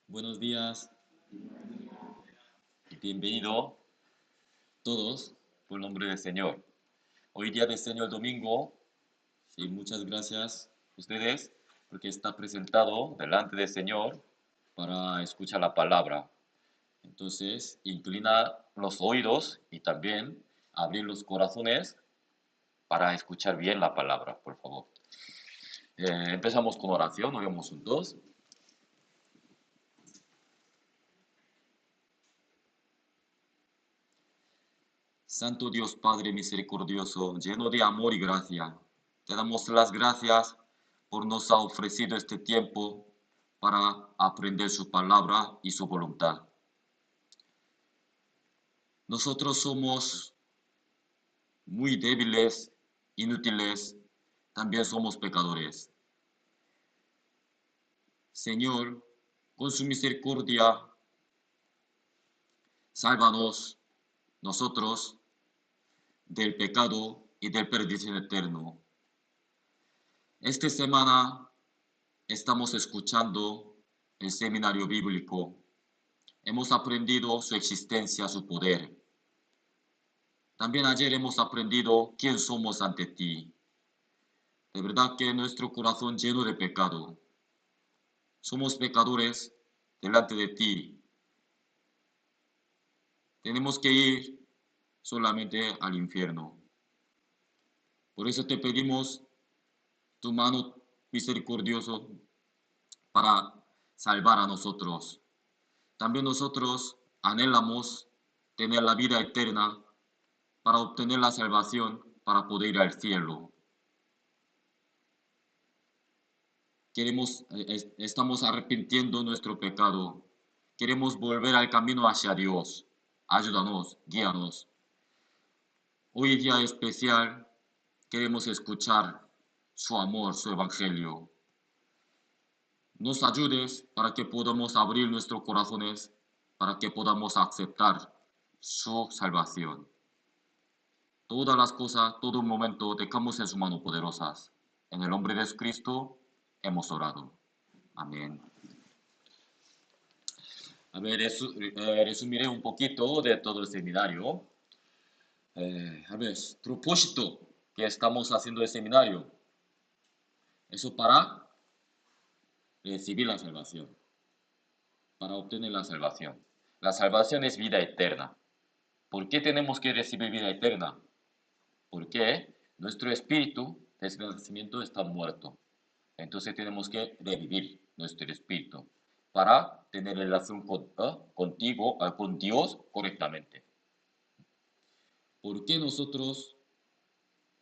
Buenos días, bienvenido todos por el nombre del Señor. Hoy día del Señor domingo, y muchas gracias a ustedes porque está presentado delante del Señor para escuchar la palabra. Entonces, inclina los oídos y también abrir los corazones para escuchar bien la palabra, por favor. Empezamos con oración, oremos juntos. Santo Dios Padre misericordioso, lleno de amor y gracia, te damos las gracias por nos ha ofrecido este tiempo para aprender su palabra y su voluntad. Nosotros somos muy débiles, inútiles, también somos pecadores. Señor, con su misericordia, sálvanos nosotros del pecado y del perdición eterno. Esta semana estamos escuchando el seminario bíblico. Hemos aprendido su existencia, su poder. También ayer hemos aprendido quién somos ante ti. De verdad que nuestro corazón lleno de pecado. Somos pecadores delante de ti. Tenemos que ir solamente al infierno. Por eso te pedimos tu mano misericordiosa para salvar a nosotros. También nosotros anhelamos tener la vida eterna para obtener la salvación, para poder ir al cielo. Estamos arrepintiendo nuestro pecado. Queremos volver al camino hacia Dios. Ayúdanos, guíanos. Hoy día especial queremos escuchar su amor, su evangelio. Nos ayudes para que podamos abrir nuestros corazones, para que podamos aceptar su salvación. Todas las cosas, todo momento, dejamos en sus manos poderosas. En el nombre de Jesucristo hemos orado. Amén. A ver, resumiré un poquito de todo el seminario. A ver, propósito que estamos haciendo el seminario. Eso para recibir la salvación, para obtener la salvación. La salvación es vida eterna. ¿Por qué tenemos que recibir vida eterna? Porque nuestro espíritu desde el nacimiento está muerto. Entonces tenemos que revivir nuestro espíritu para tener relación contigo, con Dios correctamente. ¿Por qué nosotros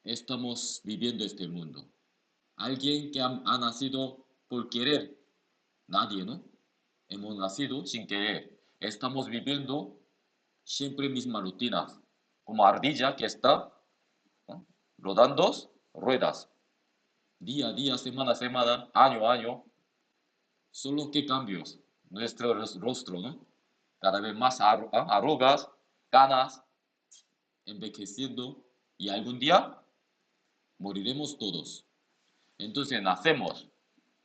estamos viviendo este mundo? Alguien que ha nacido por querer, nadie, ¿no? Hemos nacido sin querer. Estamos viviendo siempre mismas rutinas, como ardilla que está, ¿no?, rodando ruedas, día a día, semana a semana, año a año. Solo que cambios, nuestro rostro, ¿no? Cada vez más arrugas, canas, envejeciendo, y algún día moriremos todos. Entonces nacemos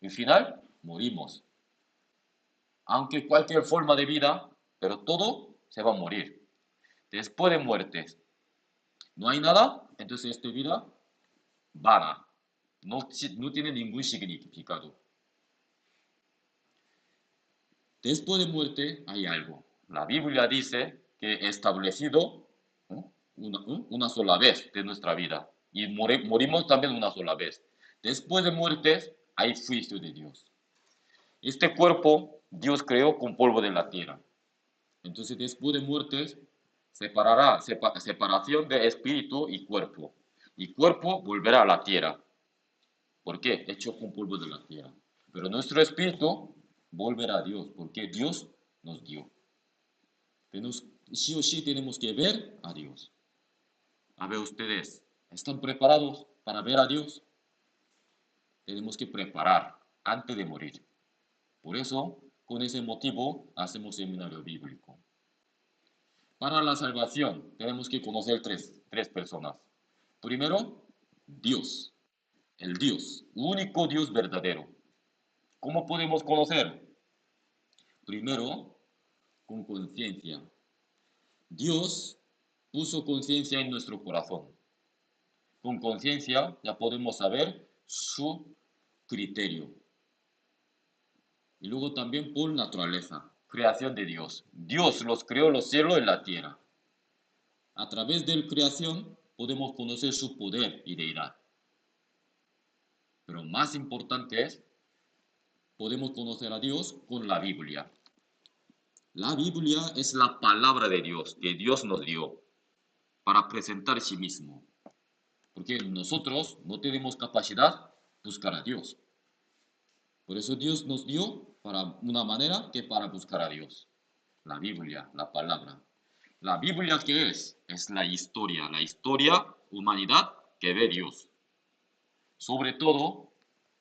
y al final morimos. Aunque cualquier forma de vida, pero todo se va a morir. Después de muertes, no hay nada, entonces esta vida vana. No tiene ningún significado. Después de muerte hay algo. La Biblia dice que establecido, ¿no?, una sola vez de nuestra vida. Y morimos también una sola vez. Después de muerte hay juicio de Dios. Este cuerpo Dios creó con polvo de la tierra. Entonces después de muerte separación de espíritu y cuerpo. Y cuerpo volverá a la tierra. ¿Por qué? Hecho con polvo de la tierra. Pero nuestro espíritu volverá a Dios, porque Dios nos dio. Sí o sí tenemos que ver a Dios. A ver, ustedes, ¿están preparados para ver a Dios? Tenemos que preparar antes de morir. Por eso, con ese motivo, hacemos seminario bíblico. Para la salvación, tenemos que conocer tres personas. Primero, Dios, el Dios, único Dios verdadero. ¿Cómo podemos conocer? Primero, con conciencia. Dios puso conciencia en nuestro corazón. Con conciencia ya podemos saber su criterio. Y luego también por naturaleza, creación de Dios. Dios los creó los cielos y la tierra. A través de la creación podemos conocer su poder y deidad. Pero más importante es, podemos conocer a Dios con la Biblia. La Biblia es la palabra de Dios que Dios nos dio para presentar a sí mismo. Porque nosotros no tenemos capacidad de buscar a Dios. Por eso Dios nos dio para una manera que para buscar a Dios. La Biblia, la palabra. ¿La Biblia qué es? Es la historia humanidad que ve Dios. Sobre todo,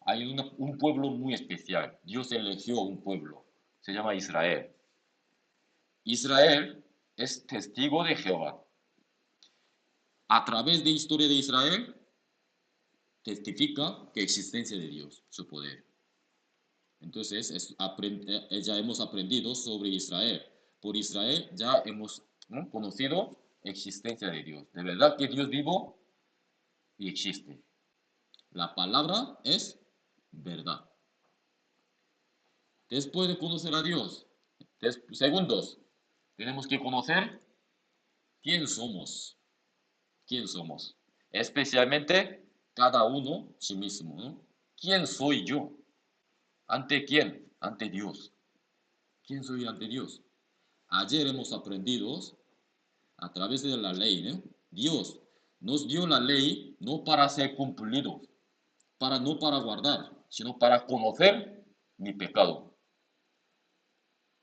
hay un pueblo muy especial. Dios eligió un pueblo. Se llama Israel. Israel es testigo de Jehová. A través de la historia de Israel, testifica que existencia de Dios, su poder. Entonces, ya hemos aprendido sobre Israel. Por Israel ya hemos, ¿no?, conocido existencia de Dios. De verdad que Dios vivo y existe. La palabra es verdad. Después de conocer a Dios, segundos, tenemos que conocer quién somos. ¿Quién somos? Especialmente cada uno sí mismo, ¿no? ¿Quién soy yo? ¿Ante quién? Ante Dios. ¿Quién soy ante Dios? Ayer hemos aprendido a través de la ley, ¿no? Dios nos dio la ley no para ser cumplidos, no para guardar, sino para conocer mi pecado,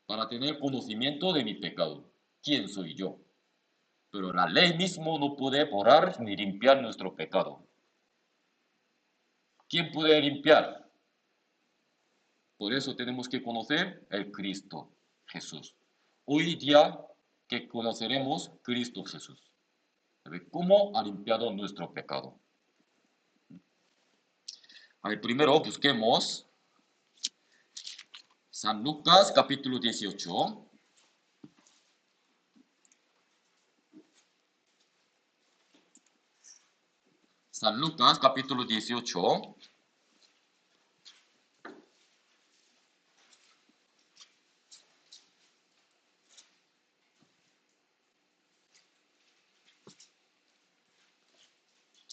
para tener conocimiento de mi pecado. ¿Quién soy yo? Pero la ley mismo no puede borrar ni limpiar nuestro pecado. ¿Quién puede limpiar? Por eso tenemos que conocer el Cristo Jesús. Hoy día que conoceremos Cristo Jesús. ¿Cómo ha limpiado nuestro pecado? A ver, primero busquemos San Lucas capítulo 18. San Lucas capítulo 18.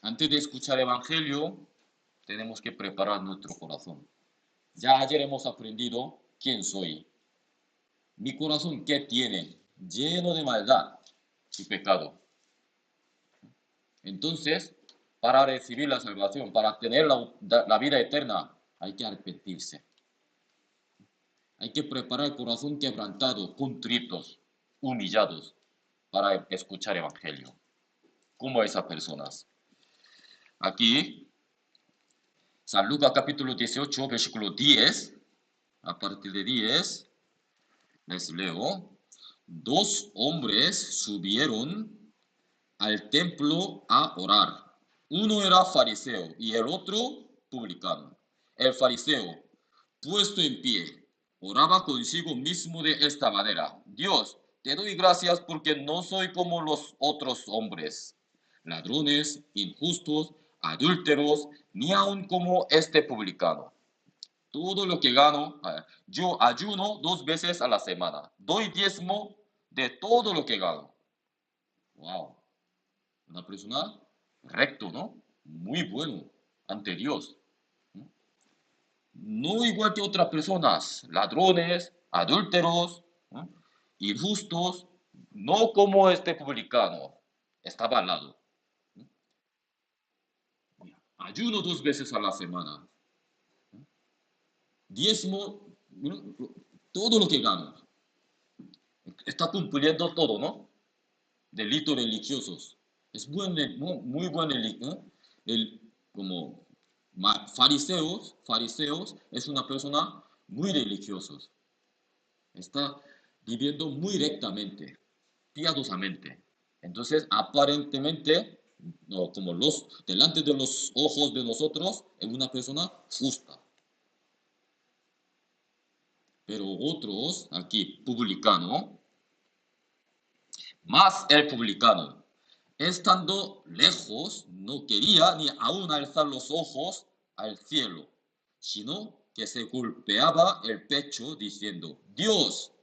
Antes de escuchar el Evangelio, tenemos que preparar nuestro corazón. Ya ayer hemos aprendido quién soy. Mi corazón, ¿qué tiene? Lleno de maldad y pecado. Entonces, para recibir la salvación, para tener la vida eterna, hay que arrepentirse. Hay que preparar el corazón quebrantado, contritos, humillados, para escuchar el Evangelio. Como esas personas. Aquí, San Lucas capítulo 18, versículo 10, a partir de 10, les leo. Dos hombres subieron al templo a orar. Uno era fariseo y el otro publicano. El fariseo, puesto en pie, oraba consigo mismo de esta manera: Dios, te doy gracias porque no soy como los otros hombres, ladrones, injustos, adúlteros, ni aun como este publicano. Todo lo que gano, yo ayuno 2 veces a la semana, doy diezmo de todo lo que gano. Wow, una persona recto, ¿no? Muy bueno ante Dios. No igual que otras personas, ladrones, adúlteros, ¿no?, injustos, no como este publicano, estaba al lado. Ayuno 2 veces a la semana, diezmo, ¿no?, todo lo que gano. Está cumpliendo todo, ¿no? Delitos religiosos. Es muy buen, ¿no? Como fariseos es una persona muy religiosos. Está viviendo muy rectamente, piadosamente. Entonces, aparentemente, no, como delante de los ojos de nosotros, es una persona justa. Pero otros, aquí, publicano, más el publicano, estando lejos, no quería ni aún alzar los ojos al cielo, sino que se golpeaba el pecho diciendo, Dios,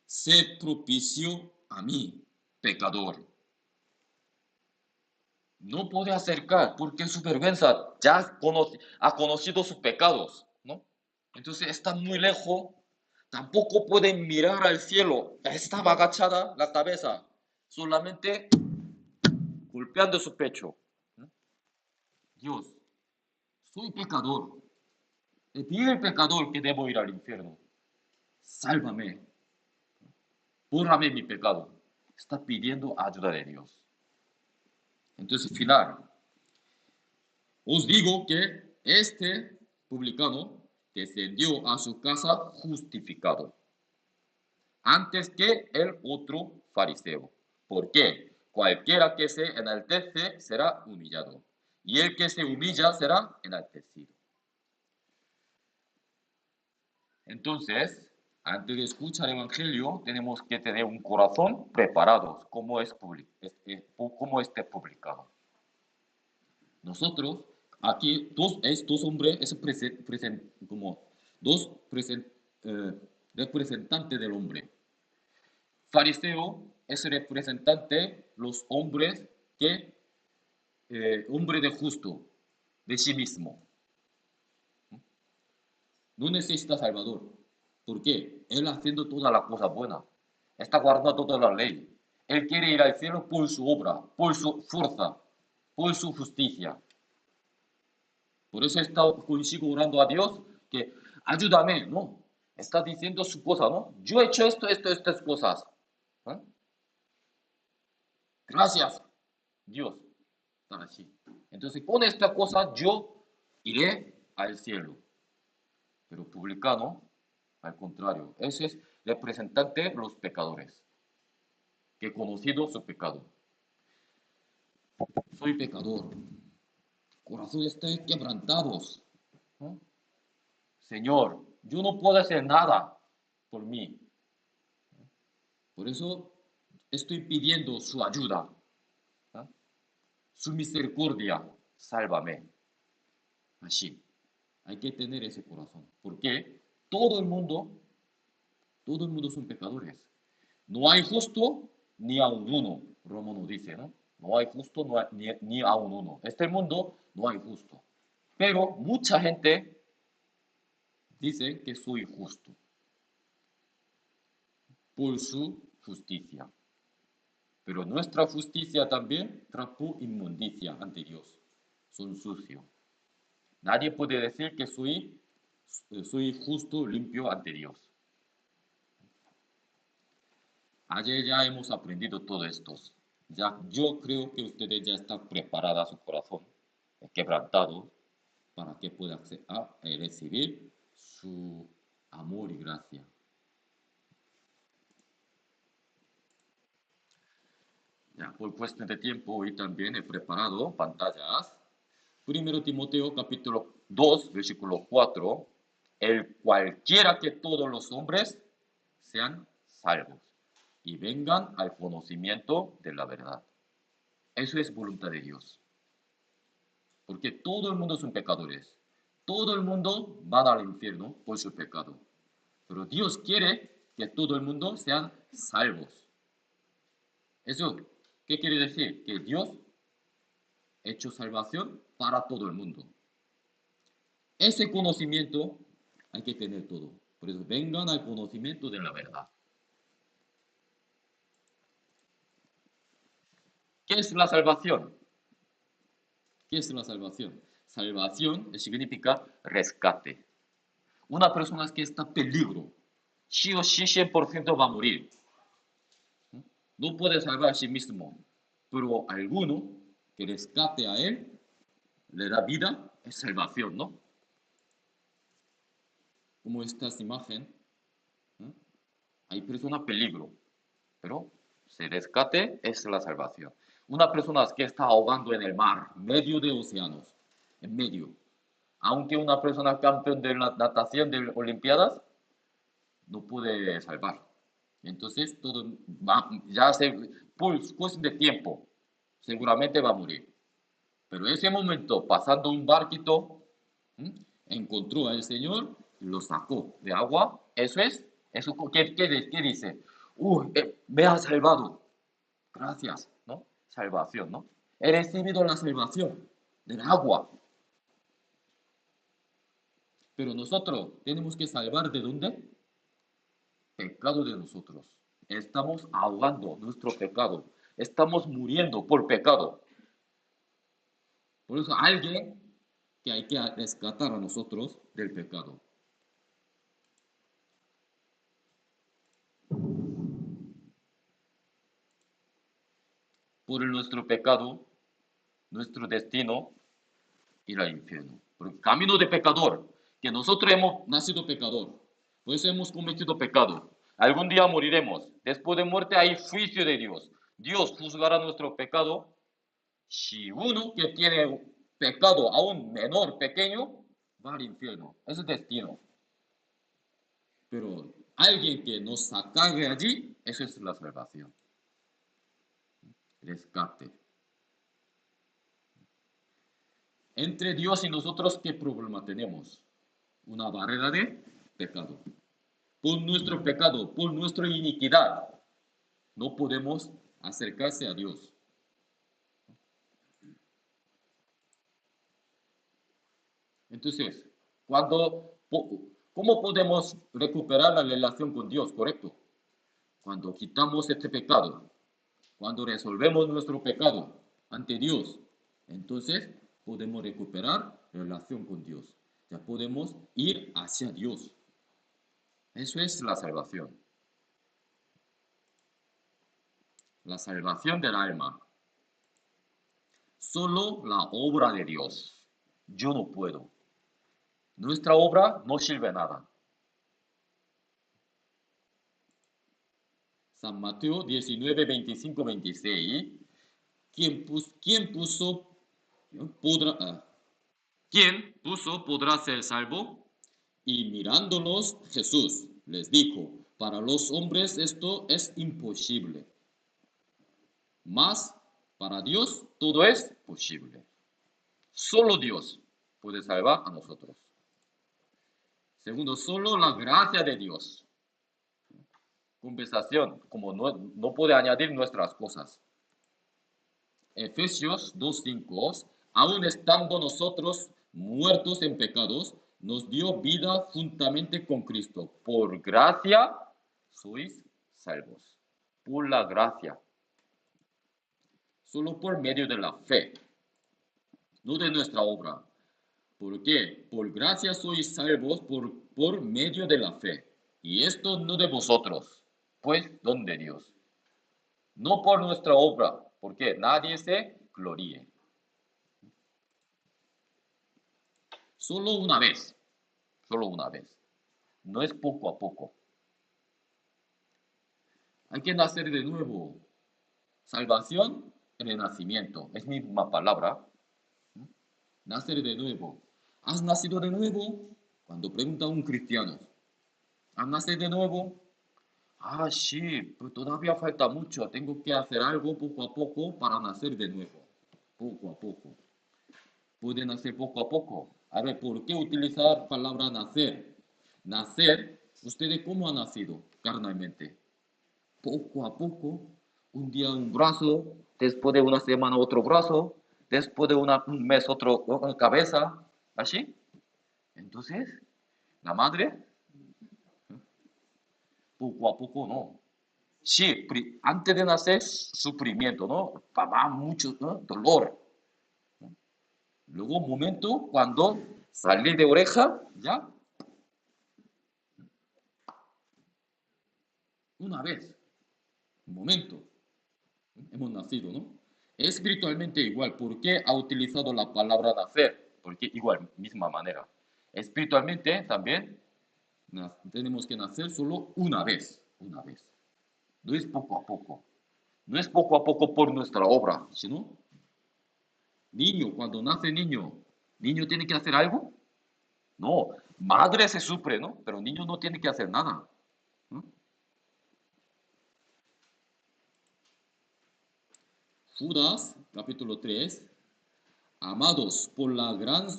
sé propicio a mí, pecador. No puede acercar porque su vergüenza ya ha conocido sus pecados, ¿no? Entonces está muy lejos, tampoco puede mirar al cielo, estaba agachada la cabeza, solamente golpeando su pecho. ¿No? Dios, soy pecador, el vil pecador que debo ir al infierno. Sálvame, bórrame mi pecado. Está pidiendo ayuda de Dios. Entonces, final, os digo que este publicano descendió a su casa justificado antes que el otro fariseo. ¿Por qué? Cualquiera que se enaltece será humillado, y el que se humilla será enaltecido. Entonces, antes de escuchar el Evangelio, tenemos que tener un corazón preparado, como este publicado. Nosotros, aquí, dos hombres, como dos representantes del hombre. Fariseo es representante los hombres que, hombre de justo, de sí mismo. No necesita Salvador. ¿Por qué? Él haciendo toda la cosa buena. Está guardando toda la ley. Él quiere ir al cielo por su obra, por su fuerza, por su justicia. Por eso está consigo orando a Dios que ayúdame, ¿no? Está diciendo su cosa, ¿no? Yo he hecho estas cosas. ¿Eh? Gracias, Dios. Están así. Entonces, con esta cosa yo iré al cielo. Pero publicano, al contrario, ese es representante de los pecadores, que he conocido su pecado. Soy pecador, corazón estoy quebrantados. ¿No? Señor, yo no puedo hacer nada por mí. Por eso estoy pidiendo su ayuda, ¿no? Su misericordia, sálvame. Así, hay que tener ese corazón, porque todo el mundo son pecadores. No hay justo ni a un uno, Romano dice, ¿no? No hay justo ni a un uno. Este mundo no hay justo. Pero mucha gente dice que soy justo por su justicia. Pero nuestra justicia también trajo inmundicia ante Dios. Son sucios. Nadie puede decir que soy justo, limpio ante Dios. Ayer ya hemos aprendido todo esto. Ya, yo creo que ustedes ya están preparados su corazón, quebrantado, para que puedan recibir su amor y gracia. Ya, por cuestión de tiempo, hoy también he preparado pantallas. Primero Timoteo capítulo 2, versículo 4. El cualquiera que todos los hombres sean salvos y vengan al conocimiento de la verdad. Eso es voluntad de Dios. Porque todo el mundo son pecadores. Todo el mundo va al infierno por su pecado. Pero Dios quiere que todo el mundo sean salvos. ¿Eso qué quiere decir? Que Dios ha hecho salvación para todo el mundo. Ese conocimiento hay que tener todo. Por eso vengan al conocimiento de la verdad. ¿Qué es la salvación? ¿Qué es la salvación? Salvación significa rescate. Una persona que está en peligro, sí o sí 100% va a morir. No puede salvar a sí mismo, pero alguno que rescate a él, le da vida, es salvación, ¿no? Como esta imagen, ¿no? Hay personas en peligro, pero si rescate es la salvación. Una persona que está ahogando en el mar, medio de océanos, en medio. Aunque una persona campeón de la natación de Olimpiadas, no puede salvar. Entonces, todo por cuestión de tiempo, seguramente va a morir. Pero en ese momento, pasando un barquito, ¿m? Encontró al Señor y lo sacó de agua. Eso ¿qué dice? Me ha salvado. Gracias, ¿no? Salvación, ¿no? He recibido la salvación del agua. Pero nosotros tenemos que salvar de dónde? Pecado de nosotros. Estamos ahogando nuestro pecado. Estamos muriendo por pecado. Por eso alguien que hay que rescatar a nosotros del pecado. Por nuestro pecado, nuestro destino ir al infierno. Por el camino de pecador, que nosotros hemos nacido pecador. Por eso hemos cometido pecado. Algún día moriremos. Después de muerte hay juicio de Dios. Dios juzgará nuestro pecado. Si uno que tiene pecado aún menor, pequeño, va al infierno. Es el destino. Pero alguien que nos saca de allí, eso es la salvación. Rescate. Entre Dios y nosotros, ¿qué problema tenemos? Una barrera de pecado. Por nuestro pecado, por nuestra iniquidad, no podemos acercarse a Dios. Entonces, ¿cómo podemos recuperar la relación con Dios? Correcto. Cuando quitamos este pecado, cuando resolvemos nuestro pecado ante Dios, entonces podemos recuperar la relación con Dios. Ya podemos ir hacia Dios. Eso es la salvación. La salvación del alma. Solo la obra de Dios. Yo no puedo. Nuestra obra no sirve nada. San Mateo 19, 25, 26. ¿Quién puso, podrá, ¿Quién puso podrá ser salvo? Y mirándolos, Jesús les dijo, para los hombres esto es imposible, mas para Dios todo es posible. Solo Dios puede salvar a nosotros. Segundo, solo la gracia de Dios. Compensación, como no puede añadir nuestras cosas. Efesios 2:5, aun estando nosotros muertos en pecados, nos dio vida juntamente con Cristo. Por gracia sois salvos. Por la gracia. Solo por medio de la fe, no de nuestra obra. ¿Por qué? Por gracia sois salvos por medio de la fe. Y esto no de vosotros, pues don de Dios. No por nuestra obra, porque nadie se gloríe. Solo una vez, solo una vez. No es poco a poco. Hay que nacer de nuevo. Salvación, renacimiento, es misma palabra. Nacer de nuevo. ¿Has nacido de nuevo? Cuando pregunta un cristiano, ¿has nacido de nuevo? Ah, sí, pero todavía falta mucho. Tengo que hacer algo poco a poco para nacer de nuevo. Poco a poco. Puede nacer poco a poco. A ver, ¿por qué utilizar palabra nacer? Nacer, ¿ustedes cómo han nacido carnalmente? Poco a poco. Un día un brazo, después de una semana otro brazo, después de un mes otra cabeza. ¿Así? Entonces, la madre, poco a poco no. Sí, antes de nacer, sufrimiento, ¿no? Papá, mucho, ¿no? Dolor. Luego un momento cuando salí de oreja, ya, una vez, un momento, hemos nacido, ¿no? Espiritualmente igual, ¿por qué ha utilizado la palabra nacer? Porque igual, misma manera. Espiritualmente también tenemos que nacer solo una vez, una vez. No es poco a poco. No es poco a poco por nuestra obra, sino niño, cuando nace niño tiene que hacer algo. No, madre se sufre, ¿no? Pero niño no tiene que hacer nada. Judas, capítulo 3. Amados, por la gran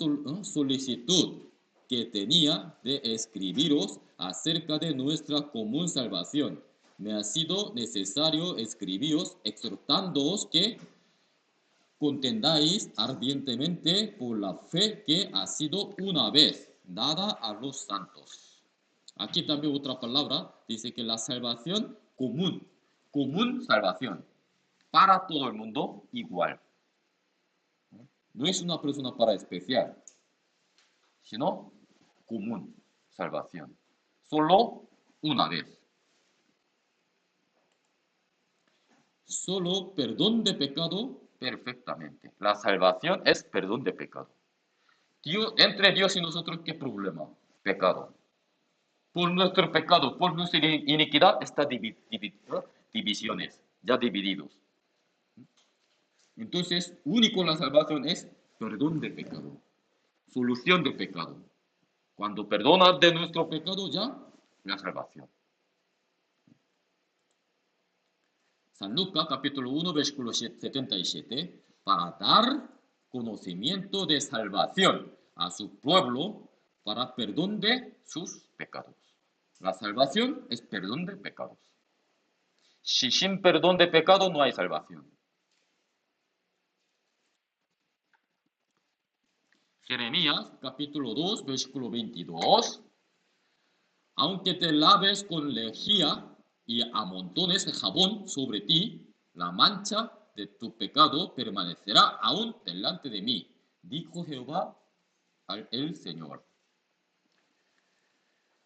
solicitud que tenía de escribiros acerca de nuestra común salvación, me ha sido necesario escribiros exhortándoos que contendáis ardientemente por la fe que ha sido una vez dada a los santos. Aquí también otra palabra dice que la salvación común salvación, para todo el mundo igual. No es una persona para especial, sino común salvación. Solo una vez. Solo perdón de pecado perfectamente. La salvación es perdón de pecado. Entre Dios y nosotros, ¿qué problema? Pecado. Por nuestro pecado, por nuestra iniquidad, está divisiones, ya divididos. Entonces, único la salvación es perdón de pecado, solución de pecado. Cuando perdonas de nuestro pecado, ya la salvación. San Lucas, capítulo 1, versículo 77, para dar conocimiento de salvación a su pueblo para perdón de sus pecados. La salvación es perdón de pecados. Si sin perdón de pecado no hay salvación. Jeremías, capítulo 2, versículo 22. Aunque te laves con lejía y amontones de jabón sobre ti, la mancha de tu pecado permanecerá aún delante de mí, dijo Jehová el Señor.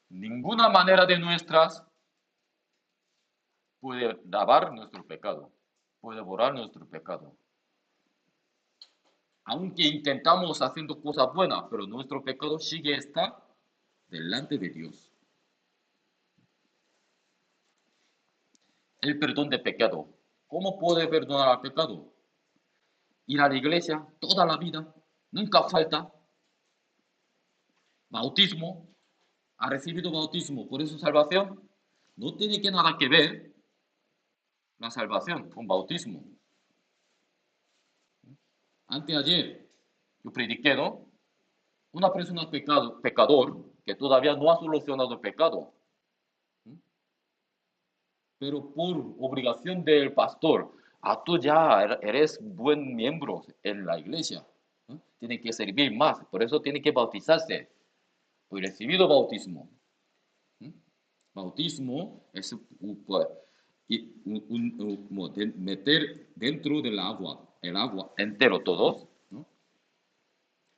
Ninguna manera de nuestras puede lavar nuestro pecado, puede borrar nuestro pecado. Aunque intentamos haciendo cosas buenas, pero nuestro pecado sigue está delante de Dios. El perdón de pecado. ¿Cómo puede perdonar el pecado? Ir a la iglesia toda la vida, nunca falta. Bautismo, ha recibido bautismo, por eso salvación. No tiene que nada que ver la salvación con bautismo. Anteayer yo prediqué, ¿no? Una persona pecador que todavía no ha solucionado el pecado, pero por obligación del pastor, tú ya eres buen miembro en la iglesia, ¿no? Tiene que servir más, por eso tiene que bautizarse. Pues recibido bautismo. Bautismo es meter dentro del agua, el agua entero todos, ¿no?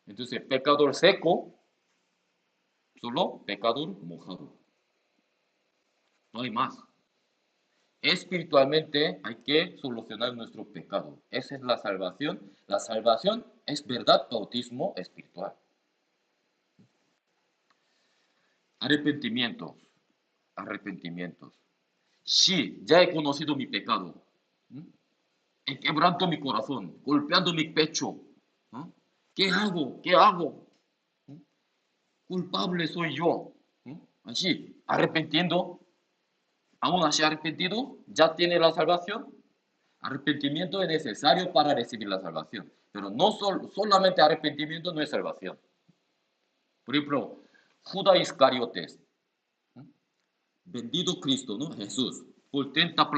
Entonces, pecador seco, solo pecador mojado. No hay más. Espiritualmente hay que solucionar nuestro pecado. Esa es la salvación. La salvación es verdad, bautismo espiritual. Arrepentimientos. Sí, ya he conocido mi pecado. He quebrantado mi corazón, golpeando mi pecho. ¿Qué hago? ¿Qué hago? Culpable soy yo. Así, arrepentiendo, aún así arrepentido, ya tiene la salvación. Arrepentimiento es necesario para recibir la salvación, pero no solamente arrepentimiento no es salvación. Por ejemplo, Judas Iscariotes, vendido Cristo, ¿no? Jesús, por 30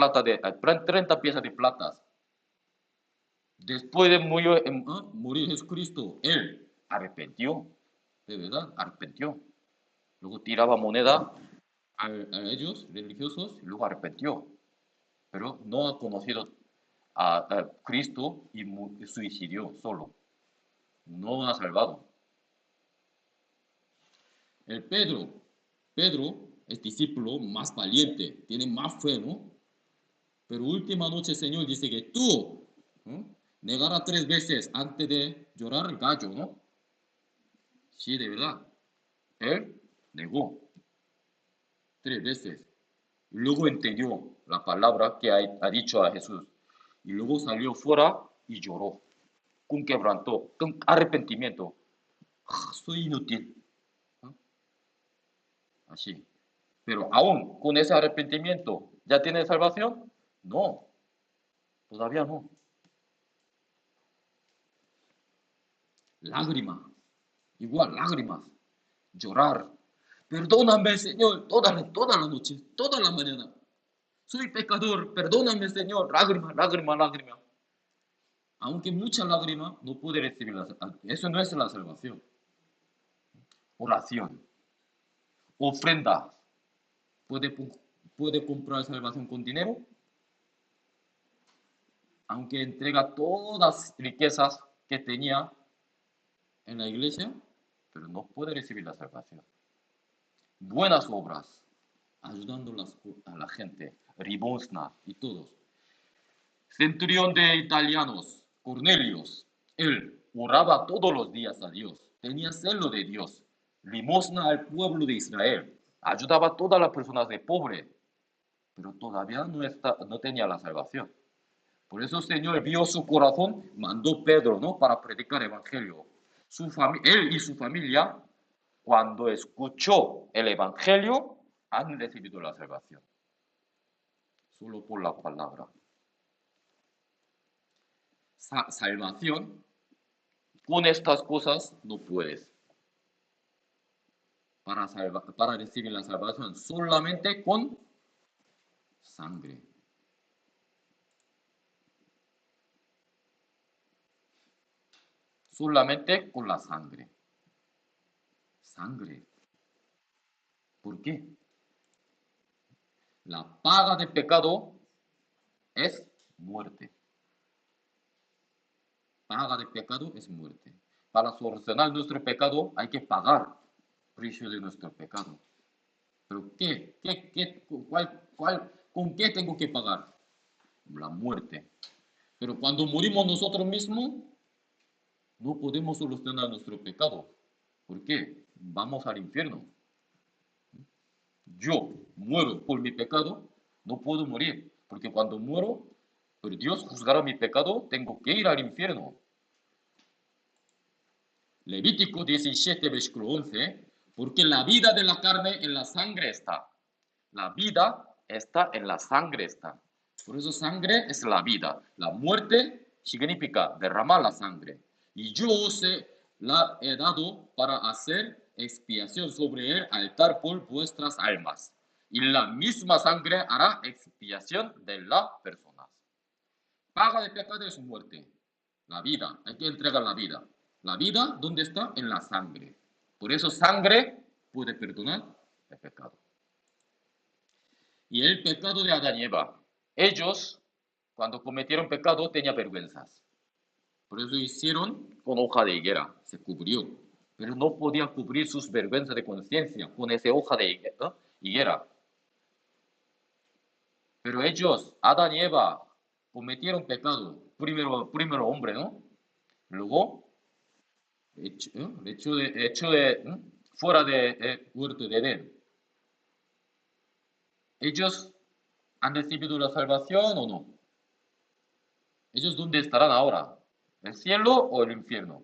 piezas de plata. Después de morir Jesucristo, él arrepentió, de verdad, arrepentió. Luego tiraba moneda a ellos, religiosos, y luego arrepentió. Pero no ha conocido a Cristo y suicidió solo. No ha salvado. El Pedro es discípulo más valiente, tiene más fe, ¿no? Pero última noche el Señor dice que tú negarás 3 veces antes de llorar el gallo, ¿no? Sí, de verdad. Él negó 3 veces. Y luego entendió la palabra que ha dicho a Jesús. Y luego salió fuera y lloró. Con quebranto, con arrepentimiento. Soy inútil. Así. Pero aún con ese arrepentimiento, ¿ya tiene salvación? No, todavía no. lágrimas, igual lágrimas, llorar. Perdóname, Señor, toda la noche, toda la mañana. Soy pecador, perdóname, Señor, lágrimas, lágrimas, lágrimas. Aunque mucha lágrima, no puede recibir la salvación. Eso no es la salvación. Oración, ofrenda. ¿Puede comprar salvación con dinero? Aunque entrega todas las riquezas que tenía en la iglesia, pero no puede recibir la salvación. Buenas obras, ayudando a la gente, limosna y todos. Centurión de italianos, Cornelius, él oraba todos los días a Dios, tenía celo de Dios, limosna al pueblo de Israel, ayudaba a todas las personas de pobre, pero todavía no tenía la salvación. Por eso el Señor vio su corazón, mandó Pedro, ¿no?, para predicar el evangelio. Él y su familia, cuando escuchó el evangelio, han recibido la salvación. Solo por la palabra. Salvación, con estas cosas no puedes. Para recibir la salvación, solamente con sangre. Solamente con la sangre. Sangre. ¿Por qué? La paga del pecado es muerte. Paga del pecado es muerte. Para solucionar nuestro pecado hay que pagar el precio de nuestro pecado. ¿Pero qué? ¿Con qué tengo que pagar? La muerte. Pero cuando morimos nosotros mismos, no podemos solucionar nuestro pecado. ¿Por qué? Vamos al infierno. Yo muero por mi pecado, no puedo morir. Porque cuando muero, pero Dios juzgará mi pecado, tengo que ir al infierno. Levítico 17, versículo 11, porque la vida de la carne en la sangre está. La vida está en la sangre está. Por eso sangre es la vida. La muerte significa derramar la sangre. Y yo os la he dado para hacer expiación sobre el altar por vuestras almas. Y la misma sangre hará expiación de las personas. Paga de pecado es muerte. La vida, hay que entregar la vida. La vida, ¿dónde está? En la sangre. Por eso sangre puede perdonar el pecado. Y el pecado de Adán y Eva. Ellos, cuando cometieron pecado, tenían vergüenzas. Por eso hicieron con hoja de higuera, se cubrió. Pero no podía cubrir sus vergüenzas de conciencia con esa hoja de higuera. Pero ellos, Adán y Eva, cometieron pecado. Primero hombre, ¿no? Luego, fuera de huerto de Edén. ¿Ellos han recibido la salvación o no? ¿Ellos dónde estarán ahora? ¿El cielo o el infierno?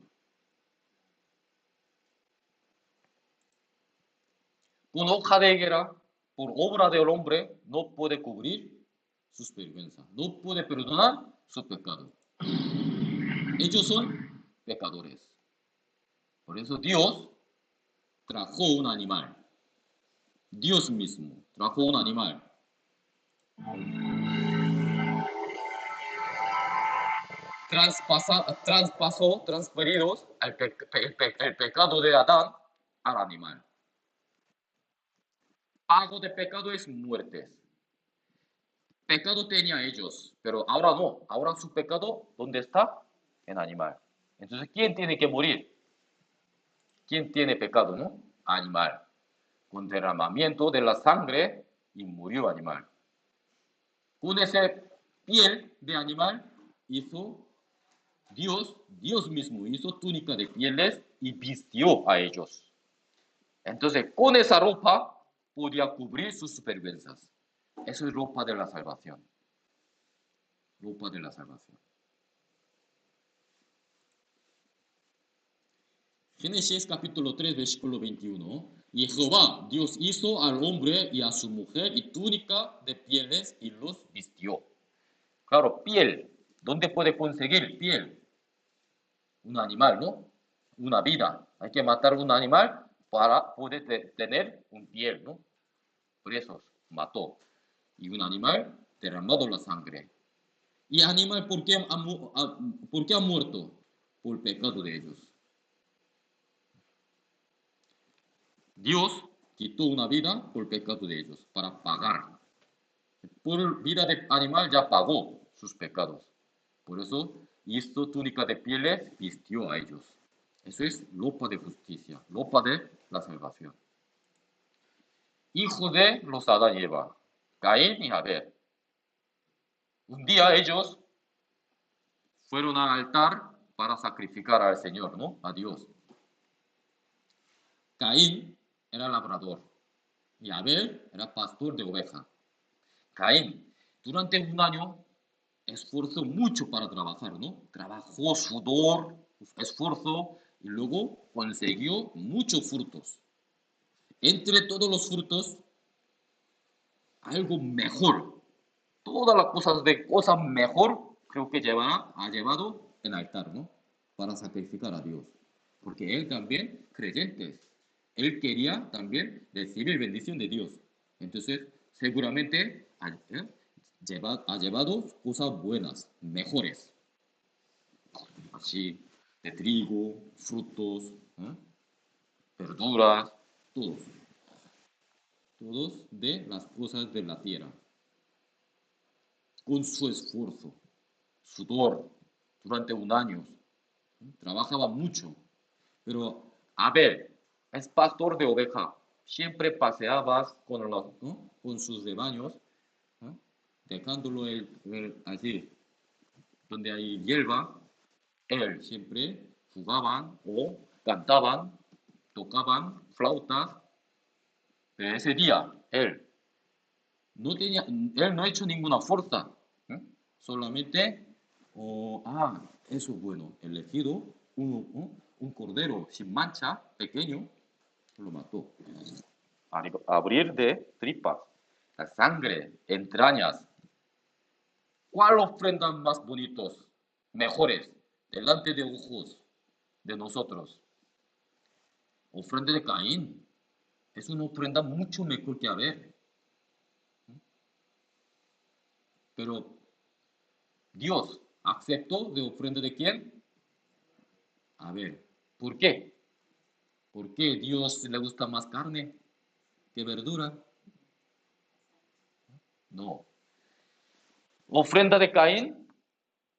Con hoja de higuera, por obra del hombre, no puede cubrir sus vergüenzas, no puede perdonar su pecado. Ellos son pecadores. Por eso Dios trajo un animal. Dios mismo trajo un animal. Transferidos el pecado de Adán al animal. Pago de pecado es muerte. Pecado tenía ellos, pero ahora no. Ahora su pecado, ¿dónde está? En animal. Entonces, ¿quién tiene que morir? ¿Quién tiene pecado, no? Animal. Con derramamiento de la sangre y murió animal. Con esa piel de animal hizo Dios mismo hizo túnica de pieles y vistió a ellos. Entonces, con esa ropa podía cubrir sus vergüenzas. Eso es ropa de la salvación. Ropa de la salvación. Génesis capítulo 3, versículo 21. Y Jehová, Dios hizo al hombre y a su mujer y túnica de pieles y los vistió. Claro, piel. ¿Dónde puede conseguir piel? Un animal, ¿no? una vida. Hay que matar un animal para poder tener un piel, ¿no? Por eso mató. Y un animal derramado la sangre. ¿Y animal por qué ha muerto? Por pecado de ellos. Dios Quitó una vida por pecado de ellos, para pagar. por vida de animal ya pagó sus pecados. Por eso hizo túnica de pieles, vistió a ellos. Eso es ropa de justicia, ropa de la salvación. Hijo de los Adán y Eva, Caín y Abel. Un día ellos fueron al altar para sacrificar al Señor, ¿no? A Dios. Caín era labrador y Abel era pastor de oveja. Caín, durante un año, Esforzó mucho para trabajar, ¿no? Trabajó, sudor, esfuerzo y luego consiguió muchos frutos. Entre todos los frutos, algo mejor. todas las cosas de cosas mejor, Creo que ha llevado el altar, ¿no? Para sacrificar a Dios. Porque él también, creyente, él quería también recibir bendición de Dios. Entonces, seguramente ha llevado cosas buenas, mejores. Así, de trigo, frutos, ¿eh? verduras, Todos. Todos de las cosas de la tierra. Con su esfuerzo. sudor, durante un año. Trabajaba mucho. Pero Abel es pastor de oveja. Siempre paseabas con los, ¿no? Con sus rebaños, ¿no? Dejándolo así, donde hay hierba, él siempre jugaban, o cantaban, tocaban flautas. De ese día, él no ha hecho ninguna fuerza. ¿eh? solamente, eso es bueno, elegido un cordero sin mancha, pequeño, lo mató. Abrir de tripas, la sangre, entrañas. ¿Cuál ofrenda más bonitos, mejores, delante de ojos de nosotros? Ofrenda de Caín. Es una ofrenda mucho mejor que Abel. Pero Dios aceptó de ofrenda de quién? Abel. ¿Por qué? ¿Por qué Dios le gusta más carne que verdura? No. Ofrenda de Caín,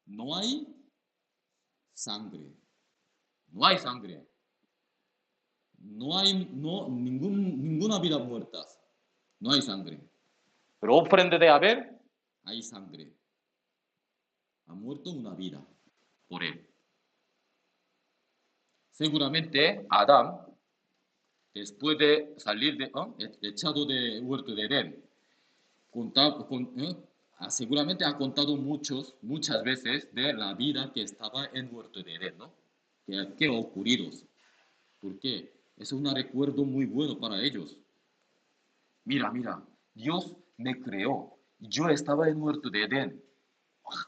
No hay sangre, no hay sangre. no hay ninguna vida muerta, no hay sangre, Pero ofrenda de Abel, hay sangre. Ha muerto una vida por él. Seguramente Adán, después de salir de, echado de huerto de Edén. Seguramente ha contado muchas veces de la vida que estaba en huerto de Edén, ¿no? Que ha ocurrido. ¿Por qué? Es un recuerdo muy bueno para ellos. mira, mira, Dios me creó. Yo estaba en huerto de Edén.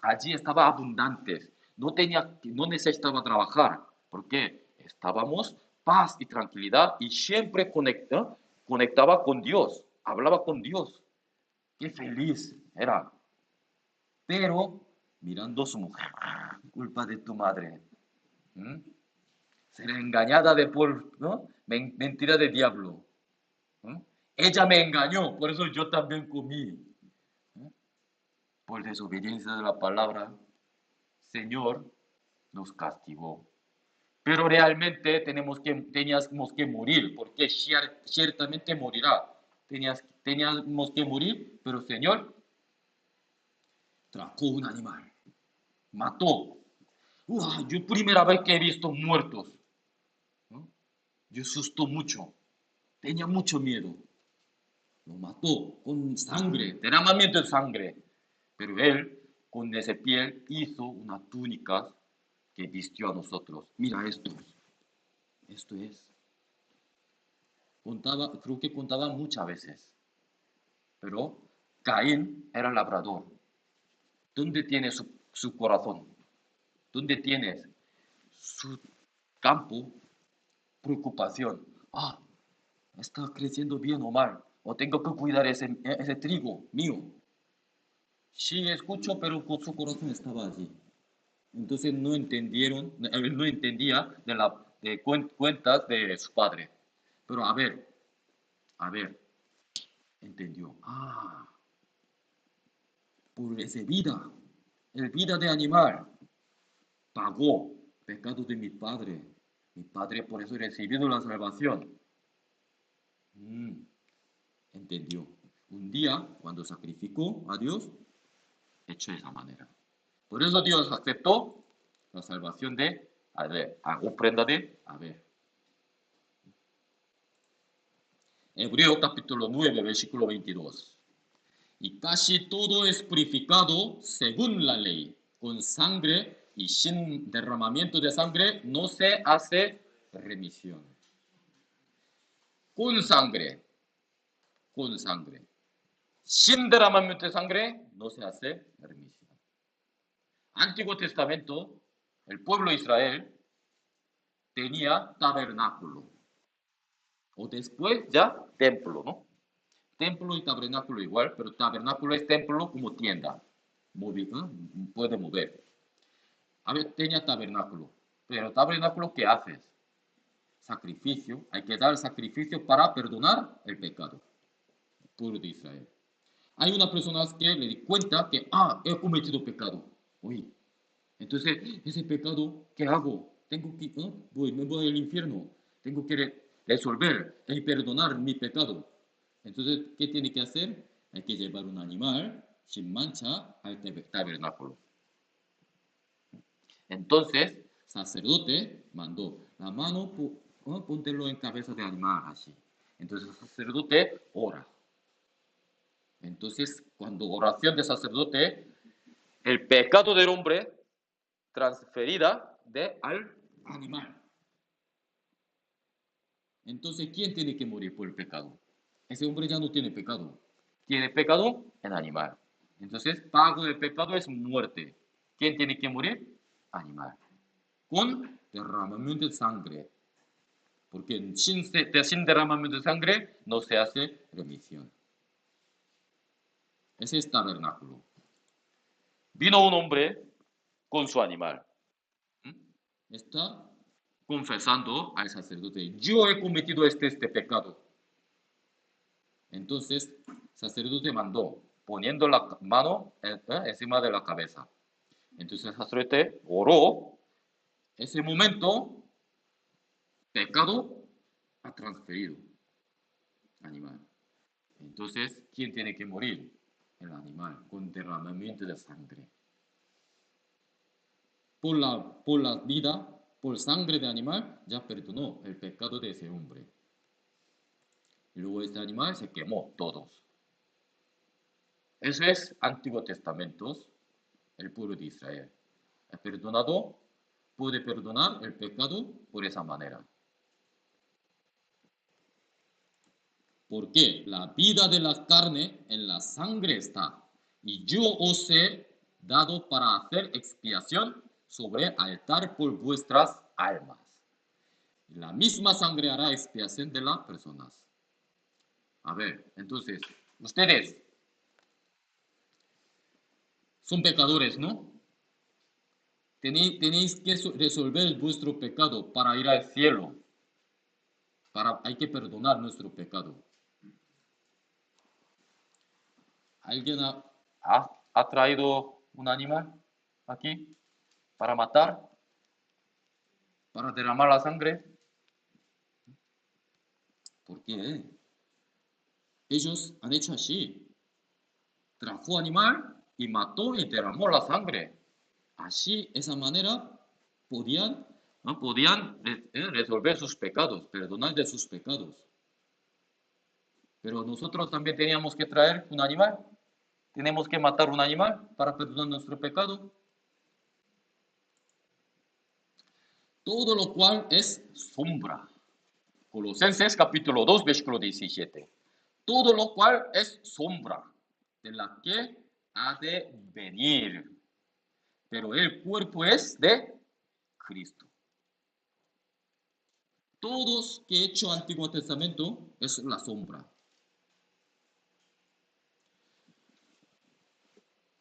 Allí estaba abundante. No necesitaba trabajar. Porque estábamos paz y tranquilidad y siempre conectaba con Dios. Hablaba con Dios. Qué feliz era. Pero mirando a su mujer, culpa de tu madre. ¿Mm? Será engañada de por, ¿no? Mentira de diablo. ¿Mm? Ella me engañó, por eso yo también comí. ¿Mm? Por desobediencia de la palabra, Señor nos castigó. Pero realmente teníamos que morir, porque ciertamente morirá. Teníamos que morir, pero Señor trajo un animal, mató. Yo primera vez que he visto muertos. ¿No? Yo asustó mucho, tenía mucho miedo. Lo mató con sangre, derramamiento de sangre. Pero él, con ese piel, hizo una túnica que vistió a nosotros. Mira esto es. Creo que contaba muchas veces. Pero Caín era labrador. ¿Dónde tiene su corazón? ¿Dónde tiene su campo? preocupación. Ah, ¿está creciendo bien o mal? ¿O tengo que cuidar ese trigo mío? Sí, escucho, pero su corazón estaba allí. Entonces no entendieron, él no entendía de cuentas de su padre. Pero a ver, entendió. Ah, por esa vida, el vida de animal, pagó pecado de mi padre. Mi padre por eso recibido la salvación. Mm, entendió. Un día, cuando sacrificó a Dios, hecho de esa manera. Por eso Dios aceptó la salvación de Abel, ofrenda de Abel. Hebreo capítulo 9, versículo 22. Y casi todo es purificado según la ley. Con sangre y sin derramamiento de sangre no se hace remisión. Con sangre, con sangre. Sin derramamiento de sangre no se hace remisión. Antiguo Testamento, el pueblo de Israel tenía tabernáculo. O después ya templo, ¿no? Templo y tabernáculo igual, pero tabernáculo es templo como tienda. Puede mover. A ver, tenía tabernáculo. Pero tabernáculo, ¿qué haces? Sacrificio. Hay que dar sacrificio para perdonar el pecado. Pueblo de Israel. Hay una persona que le di cuenta que, he cometido pecado. Uy, entonces, ese pecado, ¿qué hago? Tengo que, me voy al infierno. Tengo que resolver y perdonar mi pecado. Entonces, ¿qué tiene que hacer? Hay que llevar un animal sin mancha al tabernáculo. Entonces, sacerdote mandó la mano, póntelo en cabeza de animal, así. Entonces, el sacerdote ora. Entonces, cuando oración de sacerdote, el pecado del hombre transferida al animal. Entonces, ¿quién tiene que morir por el pecado? Ese hombre ya no tiene pecado. Tiene pecado el animal. Entonces, pago del pecado es muerte. ¿Quién tiene que morir? Animal. Con derramamiento de sangre. Porque sin derramamiento de sangre no se hace remisión. Ese es tabernáculo. Vino un hombre con su animal. Está confesando al sacerdote, yo he cometido este pecado. Entonces, el sacerdote mandó, poniendo la mano encima de la cabeza. Entonces el sacerdote oró. Ese momento, pecado ha transferido animal. Entonces, ¿quién tiene que morir? El animal, con derramamiento de sangre. Por la vida, por sangre de animal, ya perdonó el pecado de ese hombre. Y luego este animal se quemó todos. Eso es Antiguo Testamento, el pueblo de Israel. Ha perdonado, puede perdonar el pecado por esa manera. Porque la vida de la carne en la sangre está, y yo os he dado para hacer expiación sobre altar por vuestras almas. La misma sangre hará expiación de las personas. A ver, entonces, ustedes son pecadores, ¿no? Tenéis que resolver vuestro pecado para ir al cielo. Hay que perdonar nuestro pecado. ¿Alguien ha traído un animal aquí para matar? ¿Para derramar la sangre? ¿Por qué? Ellos han hecho así. Trajo animal y mató y derramó la sangre. Así, esa manera, podían resolver sus pecados, perdonar de sus pecados. Pero nosotros también teníamos que traer un animal. Tenemos que matar un animal para perdonar nuestro pecado. Todo lo cual es sombra. Colosenses capítulo 2, versículo 17. Todo lo cual es sombra de la que ha de venir. Pero el cuerpo es de Cristo. todos que he hecho Antiguo Testamento es la sombra.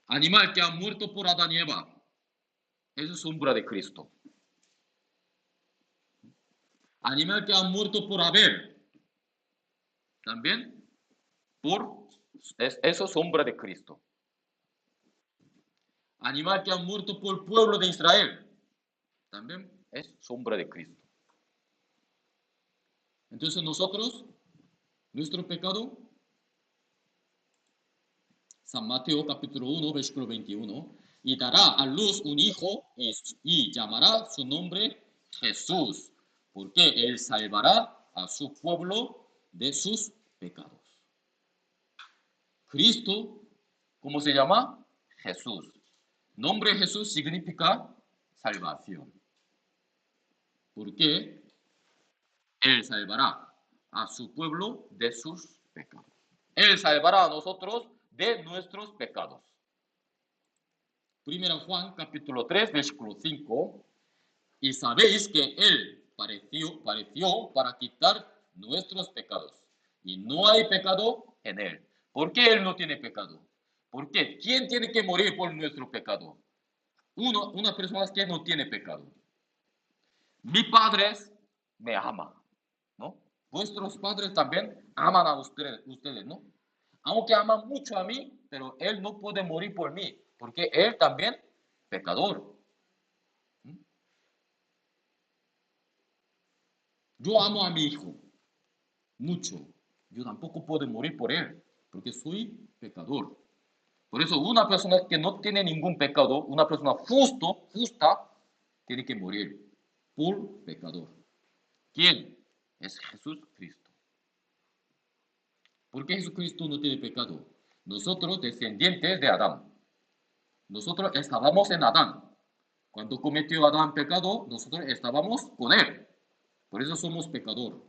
Animal que ha muerto por Adán y Eva es sombra de Cristo. Animal que ha muerto por Abel también eso es sombra de Cristo. Animal que ha muerto por el pueblo de Israel también es sombra de Cristo. Entonces nosotros, nuestro pecado, San Mateo capítulo 1, versículo 21, y dará a luz un hijo y llamará su nombre Jesús, porque él salvará a su pueblo de sus pecados. Cristo, ¿cómo se llama? Jesús. Nombre Jesús significa salvación. Porque él salvará a su pueblo de sus pecados. Él salvará a nosotros de nuestros pecados. Primera Juan capítulo 3, versículo 5. Y sabéis que él pareció para quitar nuestros pecados. Y no hay pecado en él. ¿Por qué él no tiene pecado? ¿Por qué? ¿Quién tiene que morir por nuestro pecado? Una persona que no tiene pecado. Mi padre me ama, ¿no? Vuestros padres también aman a ustedes, ¿no? Aunque aman mucho a mí, pero él no puede morir por mí, porque él también pecador. Yo amo a mi hijo mucho. Yo tampoco puedo morir por él, porque soy pecador. Por eso una persona que no tiene ningún pecado, una persona justa, tiene que morir por pecador. ¿Quién? Es Jesucristo. ¿Por qué Jesucristo no tiene pecado? Nosotros, descendientes de Adán. Nosotros estábamos en Adán. Cuando cometió Adán pecado, nosotros estábamos con él. Por eso somos pecador,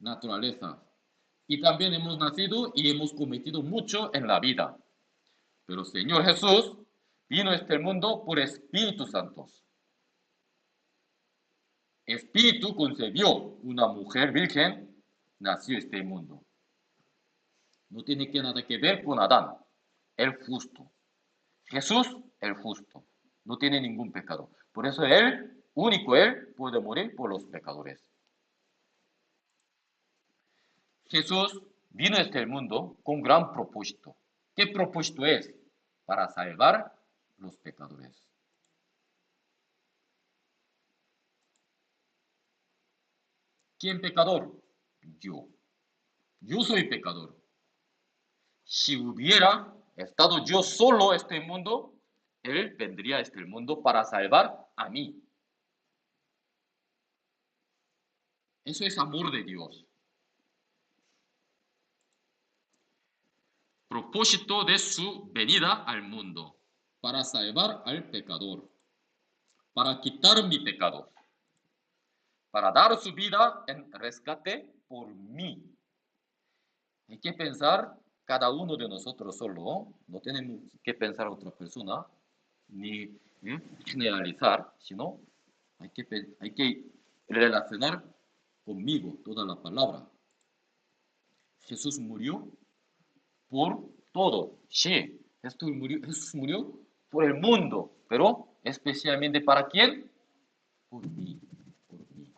naturaleza. Y también hemos nacido y hemos cometido mucho en la vida. Pero Señor Jesús vino a este mundo por Espíritu Santo. Espíritu concebió una mujer virgen, nació este mundo. No tiene nada que ver con Adán, el justo. Jesús, el justo. No tiene ningún pecado. Por eso él, único él, puede morir por los pecadores. Jesús vino a este mundo con gran propósito. ¿Qué propósito es? Para salvar los pecadores. ¿Quién pecador? Yo. Yo soy pecador. Si hubiera estado yo solo en este mundo, él vendría a este mundo para salvar a mí. Eso es amor de Dios. Propósito de su venida al mundo, para salvar al pecador, para quitar mi pecado, para dar su vida en rescate por mí. Hay que pensar cada uno de nosotros solo, no tenemos que pensar otra persona, ni generalizar, sino hay que relacionar conmigo toda la palabra. Jesús murió por todo. Sí, Jesús murió por el mundo, pero especialmente ¿para quién? Por mí, por mí.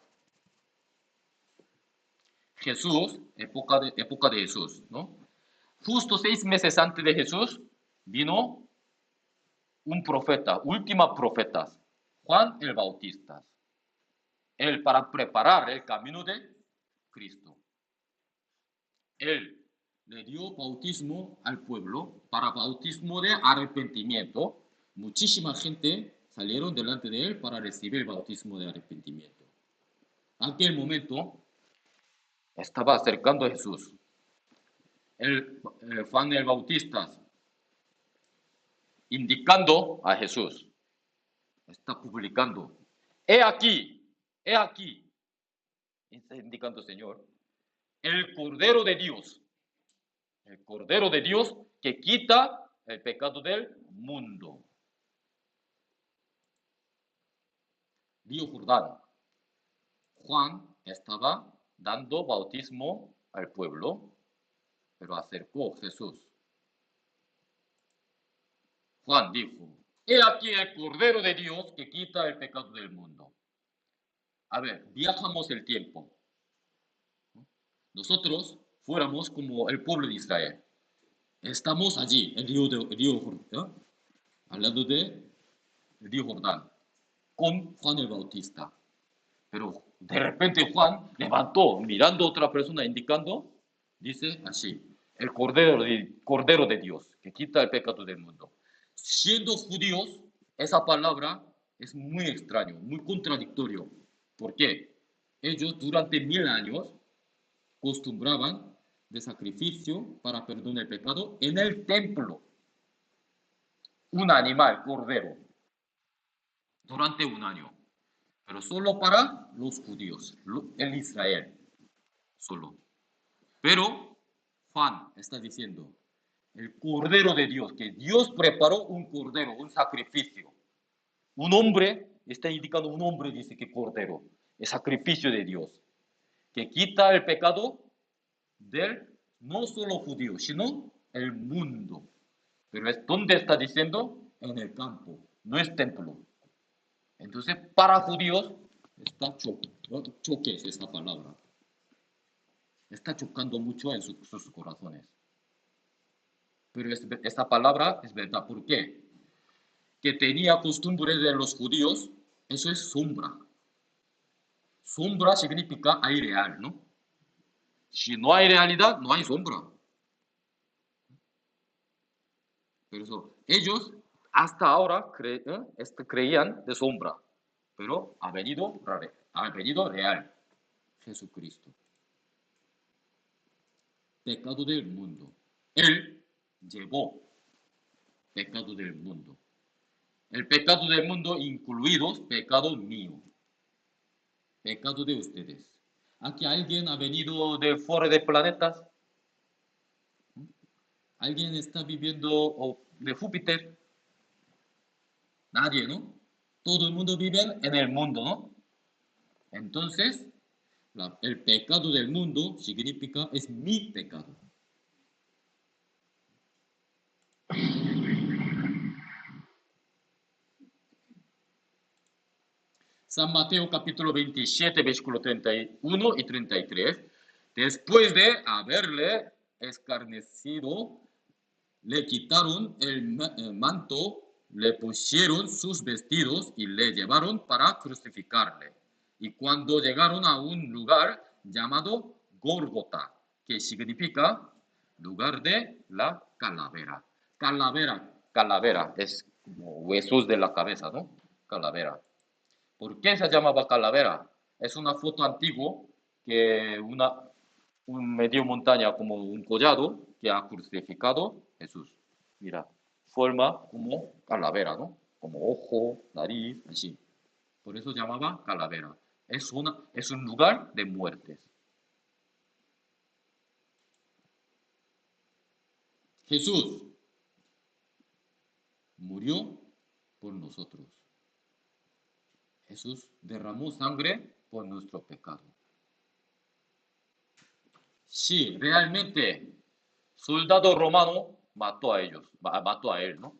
Jesús, época de Jesús, ¿no? Justo 6 meses antes de Jesús vino un profeta, última profeta, Juan el Bautista. Él para preparar el camino de Cristo. Él le dio bautismo al pueblo para bautismo de arrepentimiento. Muchísima gente salieron delante de él para recibir el bautismo de arrepentimiento. En aquel momento estaba acercando a Jesús. Juan el Bautista indicando a Jesús. Está publicando. He aquí, está indicando el Señor, el Cordero de Dios. El Cordero de Dios que quita el pecado del mundo. Río Jordán. Juan estaba dando bautismo al pueblo, pero acercó Jesús. Juan dijo, he aquí el Cordero de Dios que quita el pecado del mundo. A ver, viajamos el tiempo. Nosotros fuéramos como el pueblo de Israel. Estamos allí, al lado del río Jordán, con Juan el Bautista. Pero de repente Juan levantó, mirando a otra persona, indicando, dice así, el Cordero de Dios, que quita el pecado del mundo. Siendo judíos, esa palabra es muy extraño, muy contradictorio. ¿Por qué? Ellos durante 1000 años acostumbraban de sacrificio para perdonar el pecado en el templo. Un animal, cordero, durante un año. Pero solo para los judíos, el Israel, solo. Pero Juan está diciendo, el Cordero de Dios, que Dios preparó un cordero, un sacrificio. Un hombre, está indicando un hombre, dice que cordero, el sacrificio de Dios, que quita el pecado del no solo judío, sino el mundo. Pero ¿dónde está diciendo? En el campo, no es templo. Entonces, para judíos, está choque es esta palabra. Está chocando mucho en sus corazones. Pero esta palabra es verdad. ¿Por qué? Que tenía costumbres de los judíos, eso es sombra. Sombra significa hay real, ¿no? Si no hay realidad, no hay sombra. Por eso, ellos hasta ahora creían de sombra, pero ha venido real, Jesucristo. Pecado del mundo. Él llevó pecado del mundo. El pecado del mundo incluidos pecado mío, pecado de ustedes. ¿Aquí alguien ha venido de fuera de planetas? ¿Alguien está viviendo de Júpiter? Nadie, ¿no? Todo el mundo vive en el mundo, ¿no? Entonces, el pecado del mundo significa es mi pecado. San Mateo capítulo 27, versículo 31 y 33. Después de haberle escarnecido, le quitaron el manto, le pusieron sus vestidos y le llevaron para crucificarle. Y cuando llegaron a un lugar llamado Gólgota, que significa lugar de la calavera. Calavera, es como huesos de la cabeza, ¿no? Calavera. ¿Por qué se llamaba calavera? Es una foto antigua que un medio montaña como un collado que ha crucificado Jesús. Mira, forma como calavera, ¿no? Como ojo, nariz, así. Por eso se llamaba calavera. Es un lugar de muertes. Jesús murió por nosotros. Jesús derramó sangre por nuestro pecado. Sí, realmente, soldado romano mató a él, ¿no?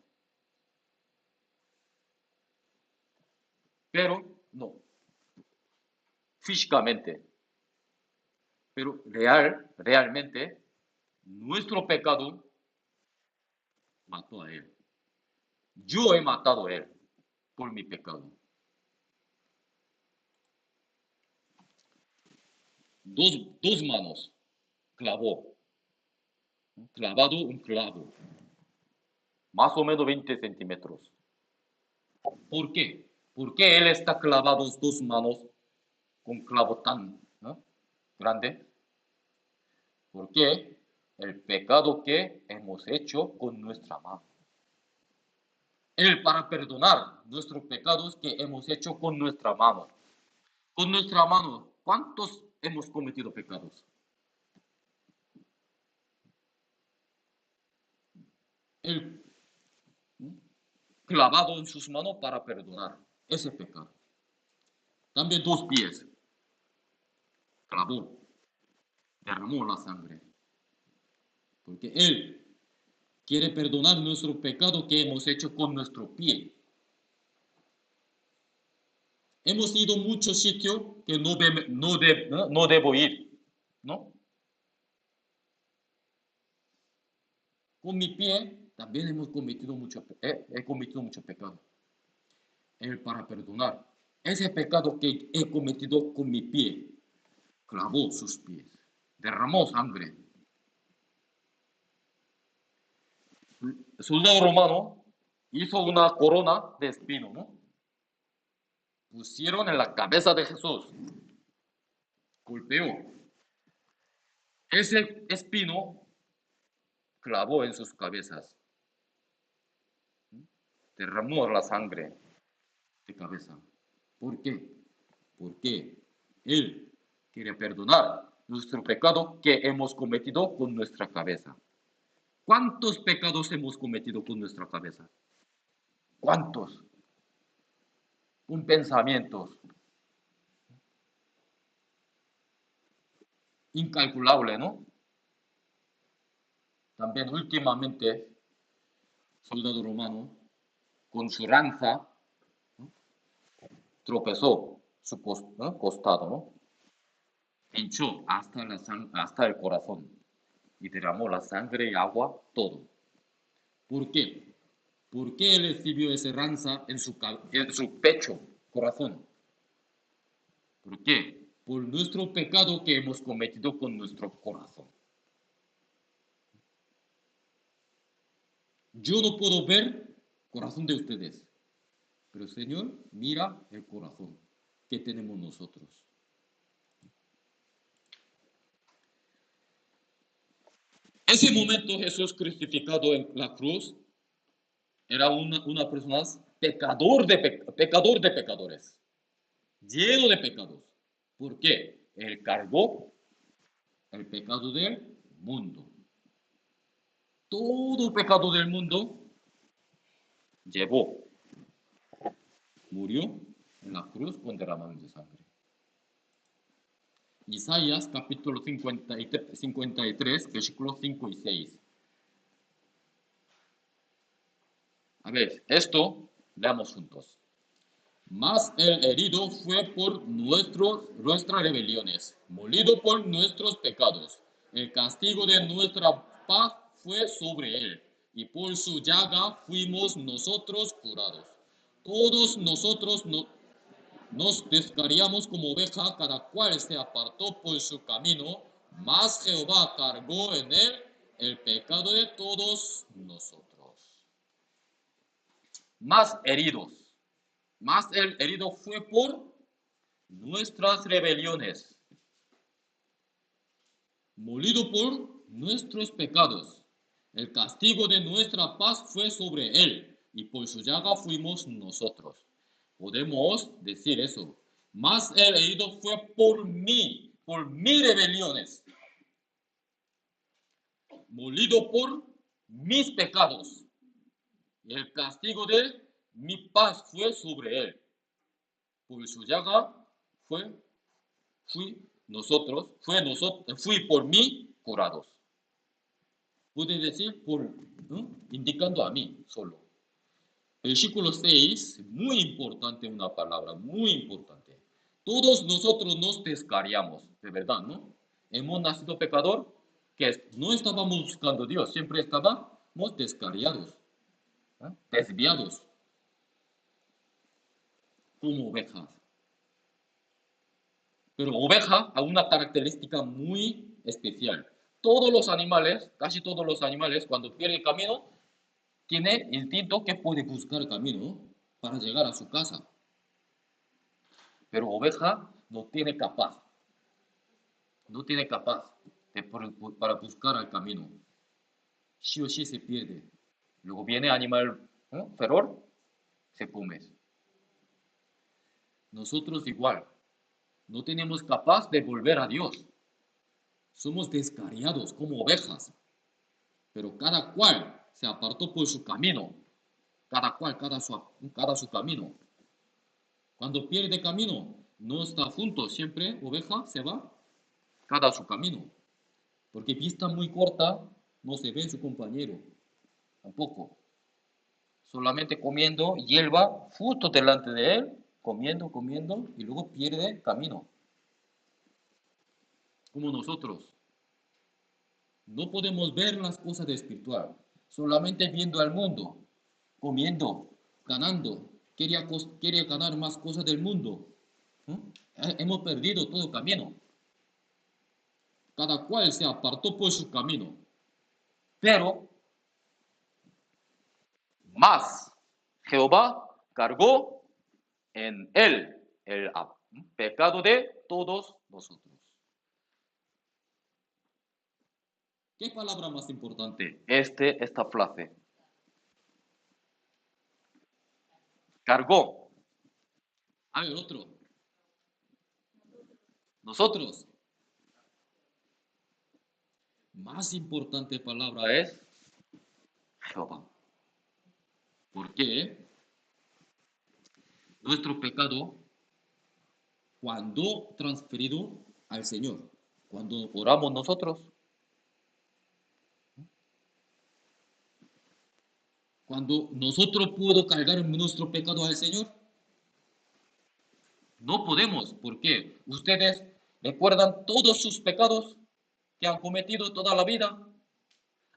Pero no, físicamente. Pero realmente, nuestro pecado mató a él. Yo he matado a él por mi pecado. Dos manos clavado un clavo, más o menos 20 centímetros. ¿Por qué? ¿Por qué él está clavado dos manos con clavo tan grande? Porque el pecado que hemos hecho con nuestra mano. Él para perdonar nuestros pecados que hemos hecho con nuestra mano. Con nuestra mano, ¿cuántos hemos cometido pecados? Él clavado en sus manos para perdonar ese pecado. También dos pies. clavó, derramó la sangre. Porque Él quiere perdonar nuestro pecado que hemos hecho con nuestro pie. Hemos ido a muchos sitios que no debo ir, ¿no? Con mi pie también he cometido mucho pecado. Él para perdonar ese pecado que he cometido con mi pie, clavó sus pies, derramó sangre. El soldado romano hizo una corona de espino, ¿no? Pusieron en la cabeza de Jesús, golpeó. Ese espino clavó en sus cabezas, derramó la sangre de cabeza. ¿Por qué? Porque Él quiere perdonar nuestro pecado que hemos cometido con nuestra cabeza. ¿Cuántos pecados hemos cometido con nuestra cabeza? ¿Cuántos? Con pensamientos. Incalculable, ¿no? También últimamente, soldado romano, con su lanza, ¿no? Tropezó su costado, ¿no? Pinchó hasta el corazón y derramó la sangre y agua, todo. ¿Por qué? ¿Por qué él recibió esa lanza en su pecho, corazón? ¿Por qué? Por nuestro pecado que hemos cometido con nuestro corazón. Yo no puedo ver el corazón de ustedes, pero el Señor mira el corazón que tenemos nosotros. Ese momento Jesús crucificado en la cruz era una persona pecador de pecadores, lleno de pecados. ¿Por qué? Él cargó el pecado del mundo. Todo el pecado del mundo llevó, murió en la cruz con derramamiento de sangre. Isaías capítulo 53, versículos 5 y 6. A ver, esto leamos juntos. Mas el herido fue por nuestras rebeliones, molido por nuestros pecados. El castigo de nuestra paz fue sobre él, y por su llaga fuimos nosotros curados. Todos nosotros nos descarriamos como oveja, cada cual se apartó por su camino, mas Jehová cargó en él el pecado de todos nosotros. Más heridos. Mas el herido fue por nuestras rebeliones, molido por nuestros pecados. El castigo de nuestra paz fue sobre él, y por su llaga fuimos nosotros. Podemos decir eso. Mas el herido fue por mis rebeliones, molido por mis pecados. Y el castigo de mi paz fue sobre él. Por su llaga fui por mí curados. Puede decir ¿no? Indicando a mí solo. Versículo 6, muy importante una palabra, muy importante. Todos nosotros nos descarriamos, de verdad, ¿no? Hemos nacido pecador, que no estábamos buscando a Dios, siempre estábamos descarriados, desviados, como ovejas. Pero oveja a una característica muy especial. Casi todos los animales, cuando pierden camino, tiene instinto que puede buscar el camino para llegar a su casa. Pero oveja no tiene capaz para buscar el camino. Sí o sí se pierde. Luego viene animal feroz, se come. Nosotros igual. No tenemos capaz de volver a Dios. Somos descarriados como ovejas. Pero cada cual se apartó por su camino. Cada su camino. Cuando pierde camino, no está junto. Siempre oveja se va cada su camino. Porque vista muy corta, no se ve su compañero. Tampoco. Solamente comiendo hierba justo delante de él, comiendo, comiendo, y luego pierde camino. Como nosotros. No podemos ver las cosas de espiritual, solamente viendo al mundo, comiendo, ganando, quería ganar más cosas del mundo. ¿No? Hemos perdido todo camino. Cada cual se apartó por su camino. Pero más Jehová cargó en él el pecado de todos nosotros. ¿Qué palabra más importante? Esta frase. Cargó. A ver, otro. Nosotros. Más importante palabra es Jehová. ¿Por qué? Nuestro pecado, cuando transferido al Señor, cuando oramos nosotros, cuando nosotros podemos cargar nuestro pecado al Señor, no podemos. ¿Por qué? Ustedes recuerdan todos sus pecados que han cometido toda la vida.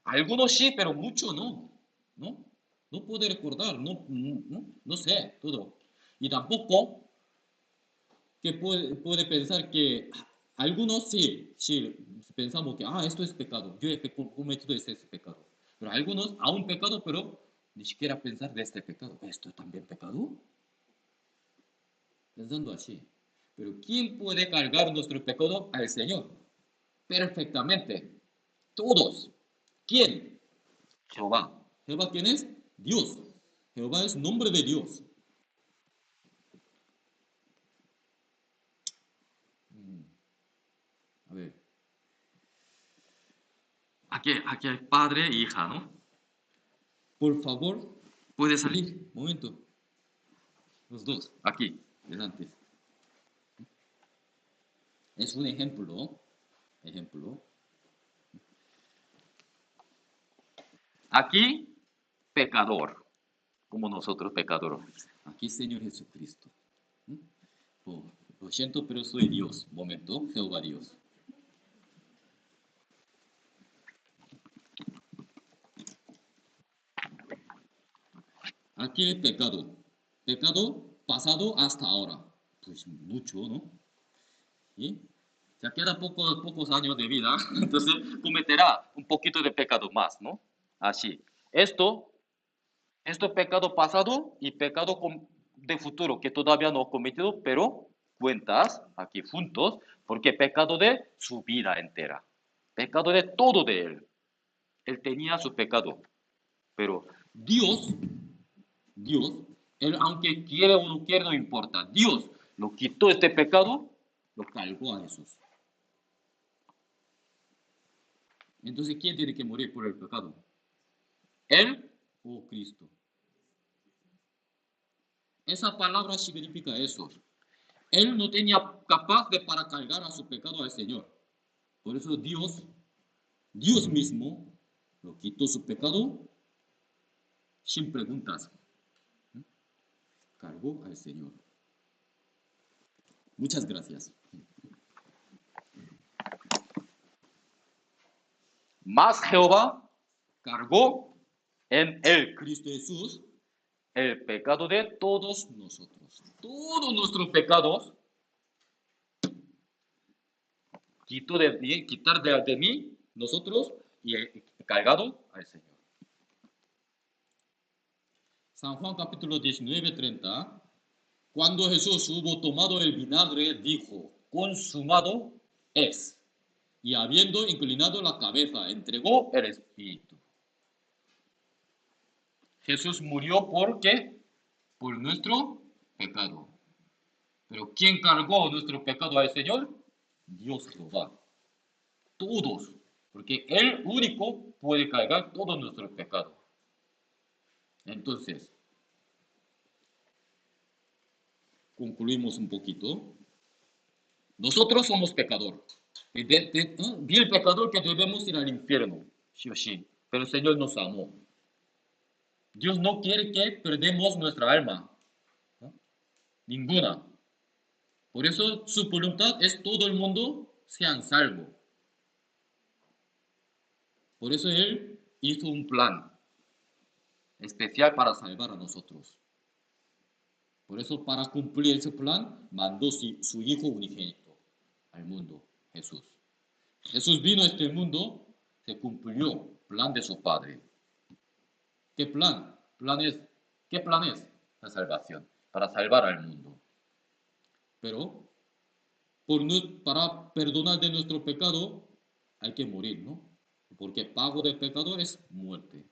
Algunos sí, pero muchos no. ¿No? No puede recordar, no sé todo. Y tampoco que puede pensar que algunos sí, pensamos que, esto es pecado, yo he cometido este pecado. Pero algunos, aún pecado, pero ni siquiera pensar de este pecado. ¿Esto es también pecado? Pensando así. Pero ¿quién puede cargar nuestro pecado? Al Señor. Perfectamente. Todos. ¿Quién? Jehová. ¿Jehová quién es? Dios. Jehová es nombre de Dios. A ver. Aquí hay padre e hija, ¿no? Por favor, puede salir. Momento. Los dos, aquí, delante. Es un ejemplo. Ejemplo. Aquí, pecador. Como nosotros, pecadores. Aquí, Señor Jesucristo. Oh, lo siento, pero soy Dios. Momento, Jehová Dios. Aquí pecado. Pecado pasado hasta ahora. Pues mucho, ¿no? ¿Sí? Ya queda pocos años de vida, entonces cometerá un poquito de pecado más, ¿no? Así. Esto es pecado pasado y pecado de futuro que todavía no he cometido, pero cuentas aquí juntos, porque pecado de su vida entera. Pecado de todo de él. Él tenía su pecado. Pero Dios, él aunque quiere o no quiere, no importa. Dios lo quitó este pecado, lo cargó a Jesús. Entonces, ¿quién tiene que morir por el pecado? ¿Él o Cristo? Esa palabra significa eso. Él no tenía capaz de para cargar a su pecado al Señor. Por eso Dios mismo, lo quitó su pecado sin preguntas. Cargó al Señor. Muchas gracias. Más Jehová cargó en el Cristo Jesús el pecado de todos nosotros. Todos nuestros pecados quitar de mí, nosotros, y cargado al Señor. San Juan capítulo 19:30. Cuando Jesús hubo tomado el vinagre, dijo, consumado es. Y habiendo inclinado la cabeza, entregó el Espíritu. Jesús murió porque por nuestro pecado. Pero ¿quién cargó nuestro pecado al Señor? Dios Jehová. Todos. Porque Él único puede cargar todo nuestro pecado. Entonces, concluimos un poquito. Nosotros somos pecadores. Vi el pecador que debemos ir al infierno, sí o sí, pero el Señor nos amó. Dios no quiere que perdamos nuestra alma, ¿no? Ninguna. Por eso su voluntad es todo el mundo sean salvos. Por eso Él hizo un plan especial para salvar a nosotros. Por eso para cumplir ese plan mandó su Hijo unigénito al mundo, Jesús. Jesús vino a este mundo, se cumplió el plan de su Padre. ¿Qué plan? ¿Qué plan es? La salvación, para salvar al mundo. Pero para perdonar de nuestro pecado hay que morir, ¿no? Porque el pago del pecado es muerte.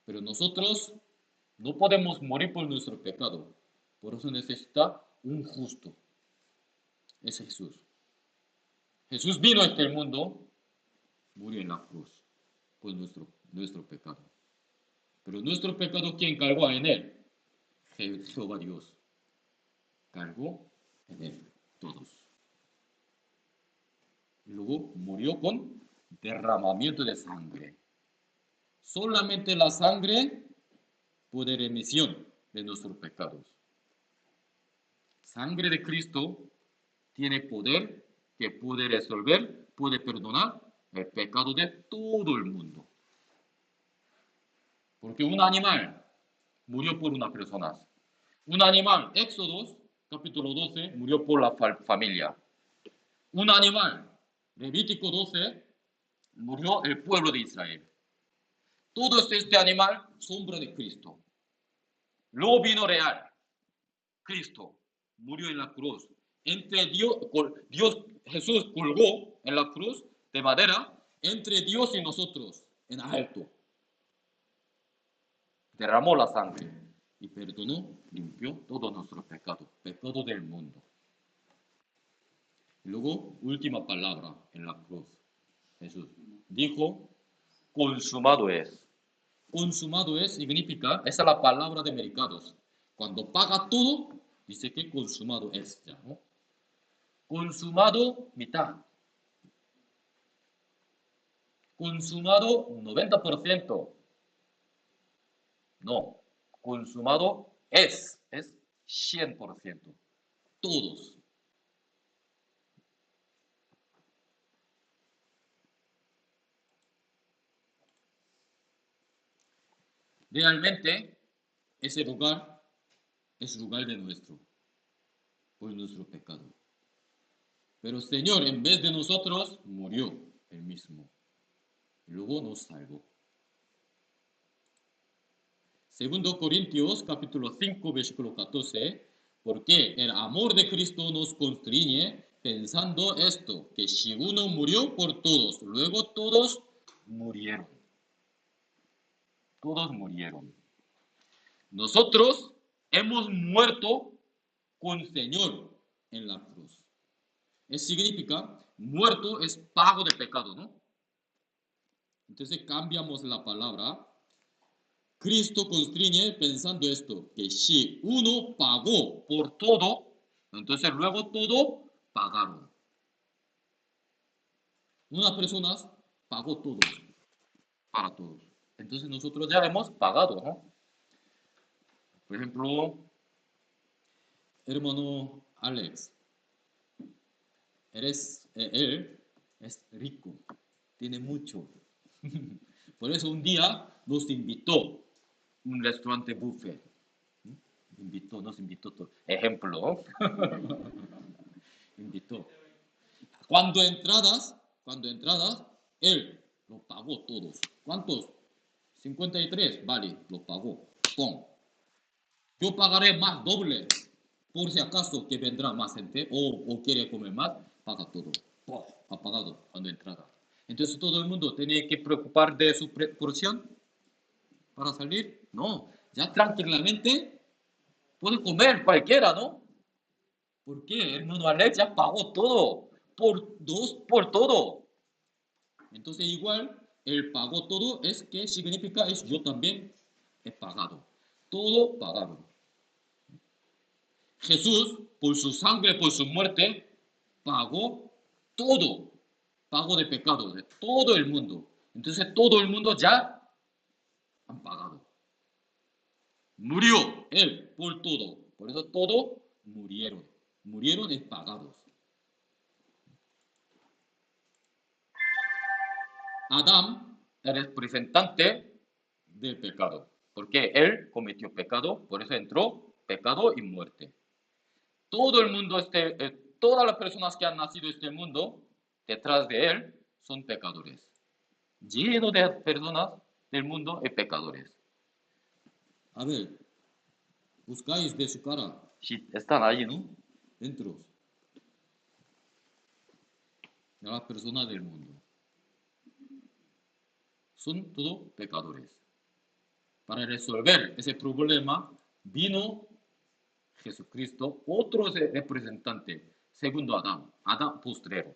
Pero nosotros no podemos morir por nuestro pecado. Por eso necesita un justo. Es Jesús. Jesús vino a este mundo, murió en la cruz por nuestro pecado. Pero nuestro pecado, ¿quién cargó en él? Jehová Dios. Cargó en él todos. Y luego murió con derramamiento de sangre. Solamente la sangre puede remisión de nuestros pecados. Sangre de Cristo tiene poder que puede resolver, puede perdonar el pecado de todo el mundo. Porque un animal murió por una persona. Un animal, Éxodo capítulo 12, murió por la familia. Un animal, Levítico 12, murió el pueblo de Israel. Todo este animal, sombra de Cristo. Lo vino real, Cristo, murió en la cruz. Entre Dios, Jesús colgó en la cruz de madera, entre Dios y nosotros, en alto. Derramó la sangre y perdonó, limpió todos nuestros pecados, pecado del mundo. Luego, última palabra en la cruz. Jesús dijo, consumado es. Consumado es significa, esa es la palabra de mercados. Cuando paga todo, dice que consumado es ya, ¿no? Consumado mitad. Consumado 90%. No, consumado es 100%. Todos. Realmente, ese lugar es lugar de por nuestro pecado. Pero el Señor, en vez de nosotros, murió él mismo. Y luego nos salvó. Segundo Corintios, capítulo 5, versículo 14. Porque el amor de Cristo nos constriñe pensando esto, que si uno murió por todos, luego todos murieron. Todos murieron. Nosotros hemos muerto con el Señor en la cruz. Eso significa, muerto es pago de pecado, ¿no? Entonces cambiamos la palabra. Cristo constriñe pensando esto, que si uno pagó por todo, entonces luego todo pagaron. Una persona pagó todo, para todos. Entonces nosotros ya hemos pagado, ¿no? Por ejemplo, hermano Alex, él es rico, tiene mucho. Por eso un día nos invitó a un restaurante buffet. Nos invitó todo. Ejemplo, invitó. Cuando entradas, él lo pagó todos. ¿Cuántos? 53, vale, lo pagó. ¡Pum! Yo pagaré más doble, por si acaso que vendrá más gente o quiere comer más, paga todo. ¡Pum! Ha pagado cuando entrada. Entonces todo el mundo tiene que preocupar de su porción para salir. No, ya tranquilamente puede comer cualquiera, ¿no? ¿Por qué? Hermano Alex ya pagó todo. Por todo. Entonces igual, él pagó todo, ¿qué significa? Es yo también he pagado. Todo pagado. Jesús, por su sangre, por su muerte, pagó todo pago de pecados de todo el mundo. Entonces todo el mundo ya han pagado. Murió él por todo. Por eso todos murieron. Murieron es pagados. Adán era el representante del pecado. Porque él cometió pecado, por eso entró pecado y muerte. Todo el mundo, todas las personas que han nacido en este mundo, detrás de él, son pecadores. Lleno de personas del mundo y pecadores. A ver, buscáis de su cara. Sí, están ahí, ¿no? Dentro de las personas del mundo. Son todos pecadores. Para resolver ese problema vino Jesucristo, otro representante, segundo Adán, Adán postrero.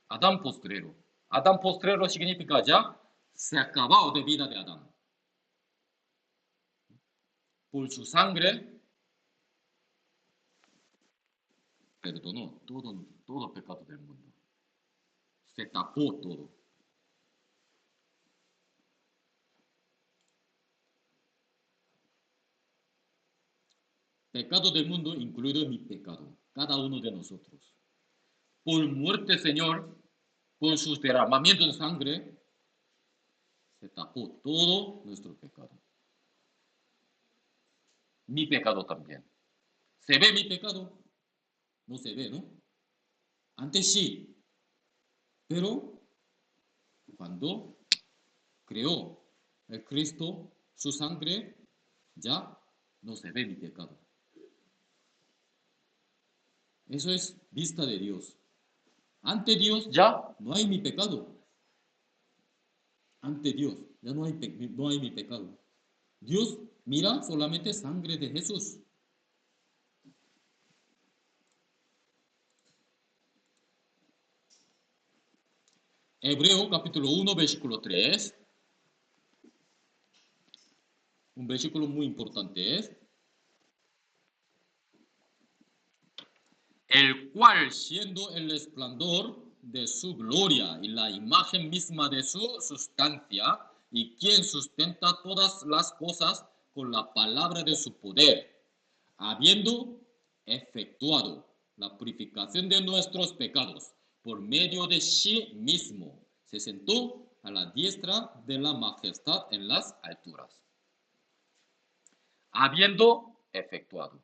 Adán postrero. Adán postrero significa ya se acabó de vida de Adán. Por su sangre perdonó todo pecado del mundo. Se tapó todo. Pecado del mundo, incluido mi pecado, cada uno de nosotros. Por muerte, Señor, por sus derramamientos de sangre, se tapó todo nuestro pecado. Mi pecado también. ¿Se ve mi pecado? No se ve, ¿no? Antes sí. Pero cuando creó el Cristo, su sangre, ya no se ve mi pecado. Eso es vista de Dios. Ante Dios ya no hay mi pecado. Ante Dios ya no hay mi pecado. Dios mira solamente sangre de Jesús. Hebreo capítulo 1, versículo 3. Un versículo muy importante es: el cual, siendo el resplandor de su gloria y la imagen misma de su sustancia, y quien sustenta todas las cosas con la palabra de su poder, habiendo efectuado la purificación de nuestros pecados por medio de sí mismo, se sentó a la diestra de la majestad en las alturas. Habiendo efectuado.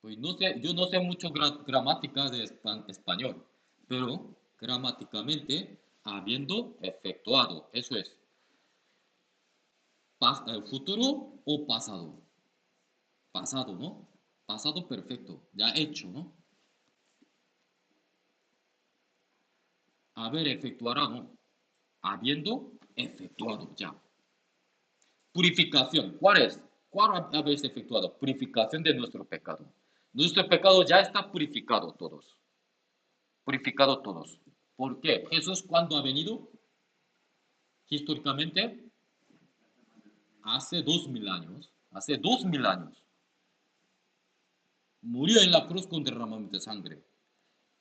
Pues no sé, yo no sé mucho gramática de español, pero gramáticamente, habiendo efectuado, eso es futuro o pasado. Pasado, ¿no? Pasado perfecto, ya hecho, ¿no? Haber efectuará, ¿no? Habiendo efectuado ya. Purificación, ¿cuál es? ¿Cuál habéis efectuado? Purificación de nuestro pecado. Nuestro pecado ya está purificado todos. Purificado todos. ¿Por qué? Jesús, ¿cuándo ha venido? Históricamente, hace 2000 años. Hace 2000 años. Murió en la cruz con derramamiento de sangre.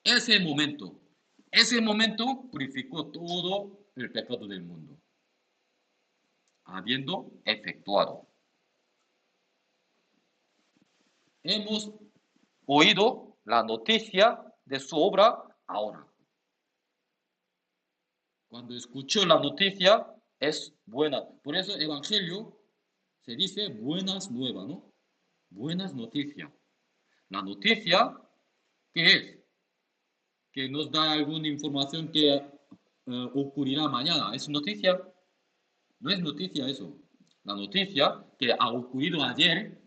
Ese momento purificó todo el pecado del mundo. Habiendo efectuado. Hemos oído la noticia de su obra ahora. Cuando escuchó la noticia, es buena. Por eso evangelio se dice buenas nuevas, ¿no? Buenas noticias. La noticia, ¿qué es? Que nos da alguna información que ocurrirá mañana. ¿Es noticia? No es noticia eso. La noticia que ha ocurrido ayer,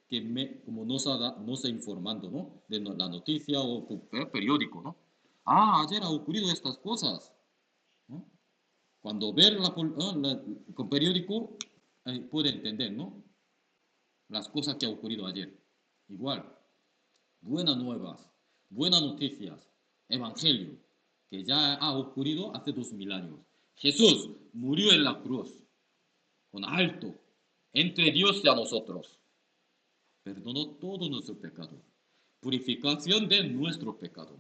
que como nos ha informando, ¿no? De la noticia o periódico, ¿no? Ah, ayer ha ocurrido estas cosas. ¿No? Cuando ver con periódico, puede entender, ¿no? Las cosas que ha ocurrido ayer. Igual, buenas nuevas, buenas noticias, evangelio, que ya ha ocurrido hace 2000 años. Jesús murió en la cruz, con alto, entre Dios y a nosotros. Perdonó todo nuestro pecado. purificación de nuestro pecado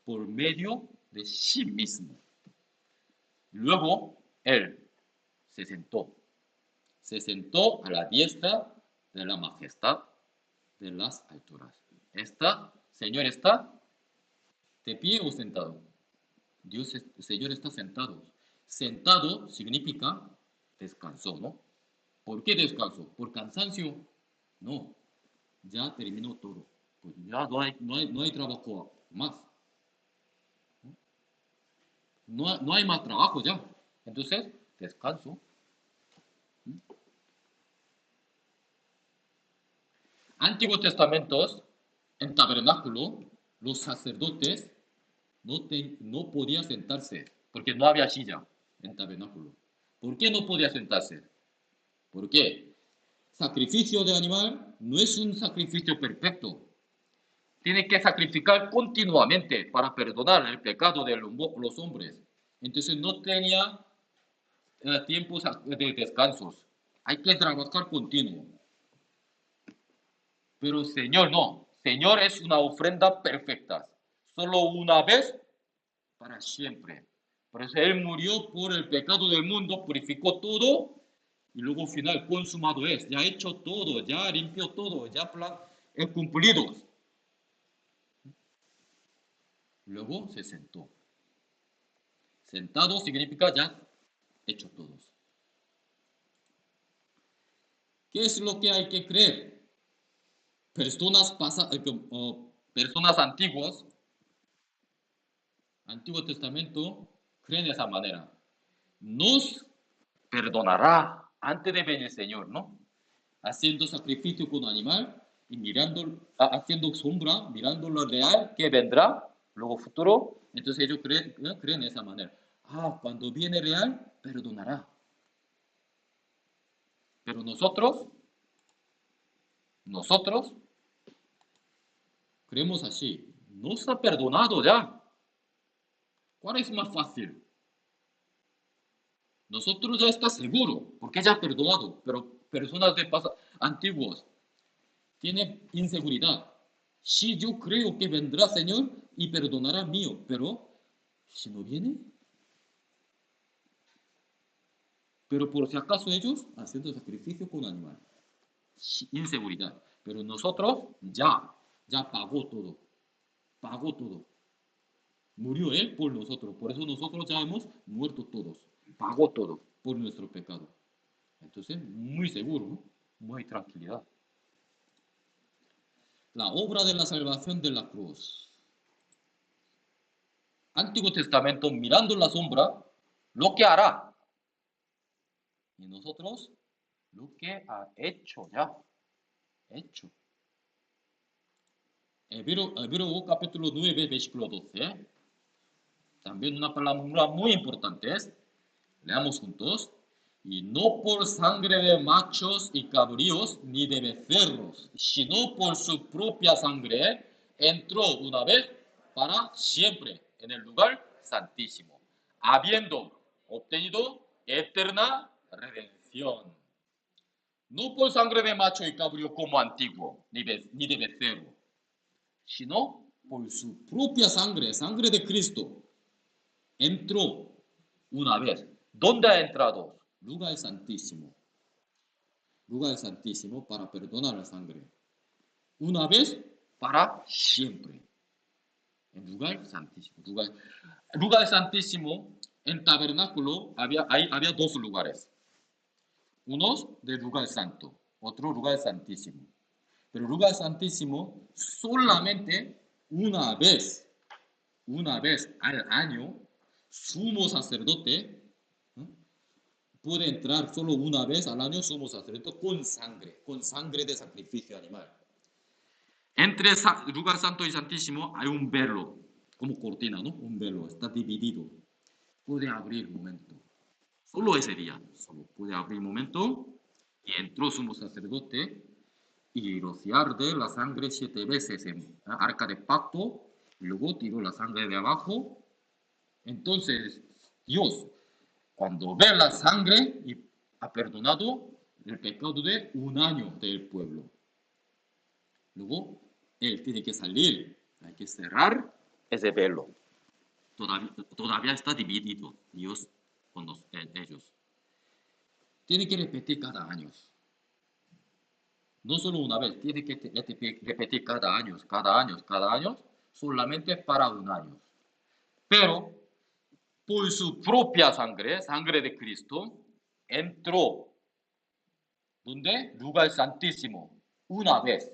por medio de sí mismo. Luego Él se sentó a la diestra de la majestad de las alturas. Señor está de pie o sentado. El Señor está sentado. Sentado significa descanso, ¿no? ¿Por qué descanso? ¿Por cansancio? No, ya terminó todo. Pues ya no hay trabajo más. No hay más trabajo ya. Entonces, descanso. Antiguos Testamentos, en tabernáculo, los sacerdotes no podían sentarse porque no había silla en tabernáculo. ¿Por qué no podía sentarse? Porque sacrificio de animal no es un sacrificio perfecto. Tiene que sacrificar continuamente para perdonar el pecado de los hombres. Entonces no tenía tiempos de descansos. Hay que trabajar continuo. Pero Señor no. Señor es una ofrenda perfecta. Solo una vez para siempre. Por eso Él murió por el pecado del mundo, purificó todo y luego final consumado es. Ya ha hecho todo, ya limpió todo, ya es cumplido. Luego se sentó. Sentado significa ya hecho todo. ¿Qué es lo que hay que creer? Personas antiguas, Antiguo Testamento, creen de esa manera. Nos perdonará antes de venir el Señor, ¿no? Haciendo sacrificio con animal y haciendo sombra, mirando lo real que vendrá, luego futuro. Entonces ellos creen de esa manera. Cuando viene real, perdonará. Pero nosotros creemos así. Nos ha perdonado ya. ¿Cuál es más fácil? Nosotros ya está seguro, porque ya ha perdonado, pero personas de antiguos tienen inseguridad. Si yo creo que vendrá Señor y perdonará mío, pero si no viene, pero por si acaso ellos haciendo sacrificio con animal. Inseguridad. Pero nosotros ya pagó todo. Pagó todo. Murió Él por nosotros. Por eso nosotros ya hemos muerto todos. Pagó todo por nuestro pecado. Entonces, muy seguro, ¿no? Muy tranquilidad. La obra de la salvación de la cruz. Antiguo Testamento, mirando la sombra, lo que hará. Y nosotros, lo que ha hecho ya. Hecho. Hebreo capítulo 9, versículo 12. También una palabra muy importante es, leamos juntos, y no por sangre de machos y cabríos ni de becerros, sino por su propia sangre, entró una vez para siempre en el lugar santísimo, habiendo obtenido eterna redención. No por sangre de macho y cabrío como antiguo, ni de becerro, sino por su propia sangre, sangre de Cristo, entró una vez. ¿Dónde ha entrado? Lugar santísimo. Lugar santísimo para perdonar la sangre. Una vez para siempre. En lugar santísimo. Lugar santísimo, en tabernáculo había dos lugares. Uno de lugar santo, otro lugar santísimo. Pero lugar santísimo solamente una vez al año, sumo sacerdote puede entrar solo una vez al año sumo sacerdote con sangre de sacrificio animal. Entre lugar santo y santísimo hay un velo, como cortina, ¿no? Un velo, está dividido. Puede abrir un momento. Solo ese día, solo puede abrir un momento y entró sumo sacerdote y rociar de la sangre 7 veces en arca de pacto, y luego tiró la sangre de abajo. Entonces, Dios, cuando ve la sangre, y ha perdonado el pecado de un año del pueblo. Luego, Él tiene que salir. Hay que cerrar. ese velo. Todavía está dividido Dios con ellos. Tiene que repetir cada año. No solo una vez, tiene que repetir cada año, cada año, solamente para un año. Pero por su propia sangre, sangre de Cristo, entró. ¿Dónde? Lugar santísimo. Una vez.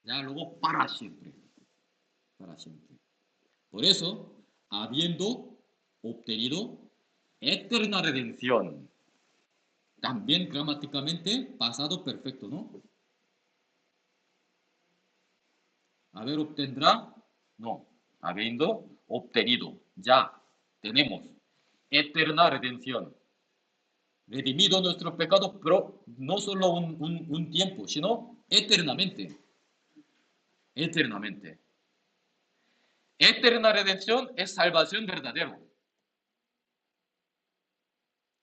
Ya luego para siempre. Para siempre. Por eso, habiendo obtenido eterna redención, también gramáticamente pasado perfecto, ¿no? Haber obtendrá, no. Habiendo obtenido, ya tenemos eterna redención. Redimido nuestro pecado, pero no solo un tiempo, sino eternamente. Eternamente. Eterna redención es salvación verdadera.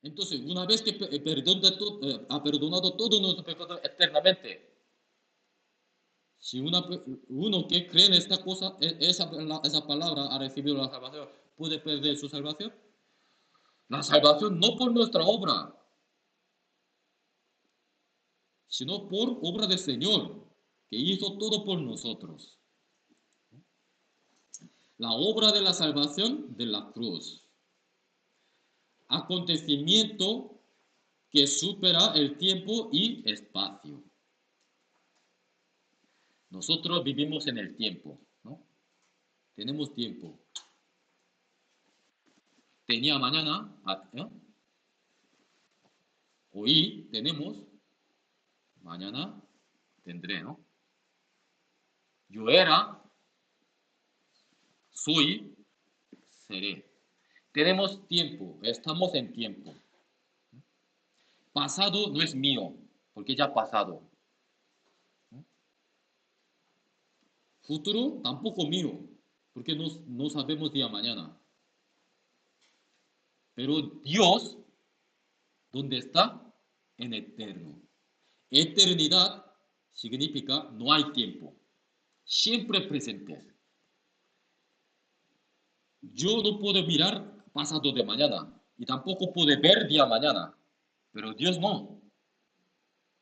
Entonces, una vez que ha perdonado todo nuestro pecado eternamente, si uno que cree en esta cosa, esa palabra, ha recibido la salvación, ¿puede perder su salvación? La salvación no por nuestra obra, sino por obra del Señor, que hizo todo por nosotros. La obra de la salvación de la cruz. Acontecimiento que supera el tiempo y espacio. Nosotros vivimos en el tiempo, ¿no? Tenemos tiempo. Tenía mañana, ¿no? Hoy tenemos, mañana tendré, ¿no? Yo era, soy, seré. Tenemos tiempo, estamos en tiempo. Pasado no es mío, porque ya ha pasado. Futuro tampoco mío, porque no sabemos día mañana. Pero Dios, ¿dónde está? En eterno. Eternidad significa no hay tiempo, siempre presente. Yo no puedo mirar pasado de mañana y tampoco puedo ver día mañana, pero Dios no.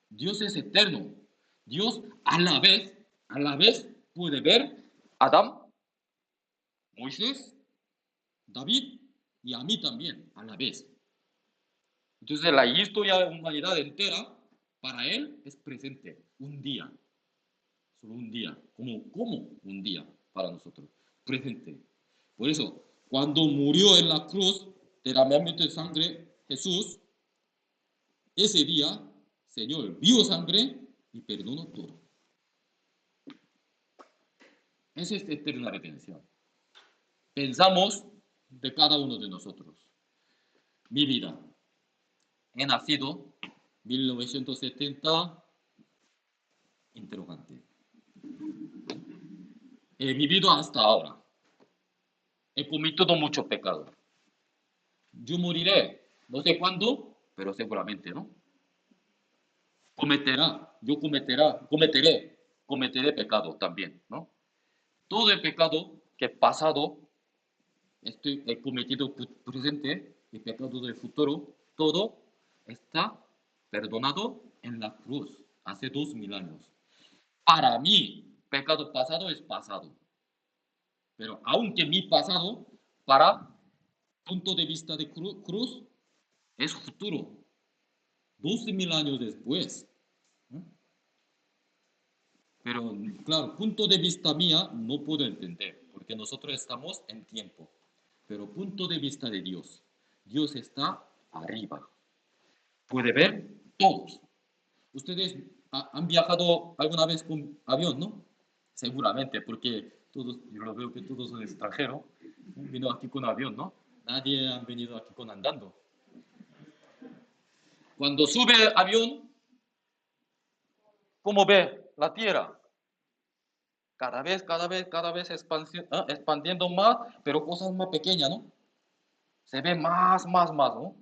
Dios es eterno. Dios a la vez puede ver a Adán, Moisés, David y a mí también a la vez. Entonces la historia de la humanidad entera para él es presente, un día, solo un día, como un día para nosotros, presente. Por eso, cuando murió en la cruz, derramamiento de sangre, Jesús, ese día, Señor vio sangre y perdonó todo. Esa es eterna redención. Pensamos de cada uno de nosotros. Mi vida. He nacido 1970, interrogante. He vivido hasta ahora. He cometido mucho pecado. Yo moriré, no sé cuándo, pero seguramente, ¿no? Cometeré pecado también, ¿no? Todo el pecado que he pasado, he cometido presente, el pecado del futuro, todo está perdonado en la cruz, hace 2000 años. Para mí, pecado pasado es pasado. Pero aunque mi pasado, para punto de vista de cruz, es futuro. 12.000 años después. Pero, claro, punto de vista mía no puedo entender, porque nosotros estamos en tiempo. Pero punto de vista de Dios, Dios está arriba. Puede ver todos. Ustedes han viajado alguna vez con avión, ¿no? Seguramente, porque todos, yo lo veo que todos son extranjeros. Vino aquí con avión, ¿no? Nadie ha venido aquí con andando. Cuando sube el avión, ¿cómo ve la tierra? Cada vez expandiendo más, pero cosas más pequeñas, ¿no? Se ve más, ¿no?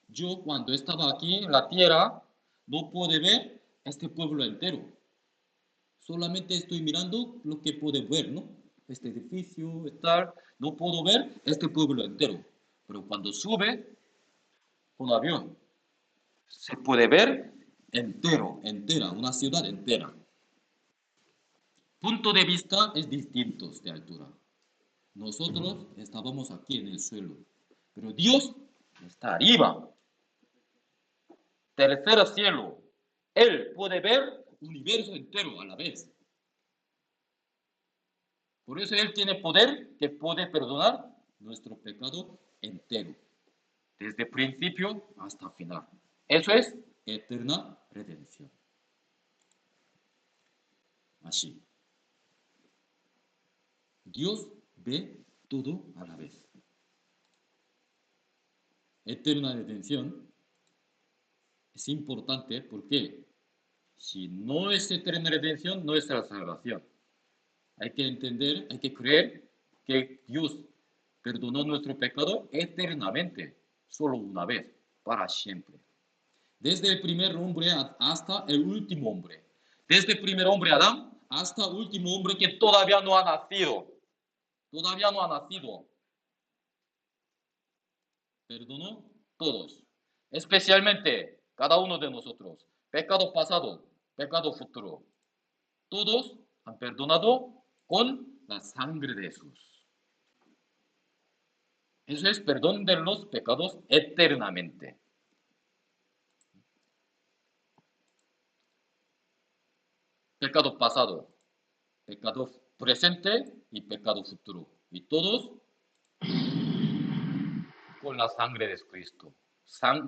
Yo cuando estaba aquí en la tierra, no pude ver este pueblo entero. Solamente estoy mirando lo que puedo ver, ¿no? Este edificio, tal, no puedo ver este pueblo entero. Pero cuando sube un avión, se puede ver entera, una ciudad entera. Punto de vista es distinto de altura. Nosotros estábamos aquí en el suelo, pero Dios está arriba, tercer cielo. Él puede ver el universo entero a la vez. Por eso Él tiene poder que puede perdonar nuestro pecado entero, desde principio hasta final. Eso es eterna redención. Así. Dios ve todo a la vez. Eterna redención es importante porque si no es eterna redención, no es la salvación. Hay que entender, hay que creer que Dios perdonó nuestro pecado eternamente, solo una vez, para siempre. Desde el primer hombre hasta el último hombre. Desde el primer hombre Adán hasta el último hombre que todavía no ha nacido. Todavía no ha nacido. Perdonó todos. Especialmente cada uno de nosotros. Pecado pasado, pecado futuro. Todos han perdonado con la sangre de Jesús. Eso es perdón de los pecados eternamente. Pecado pasado, pecado presente y pecado futuro. Y todos con la sangre de Cristo.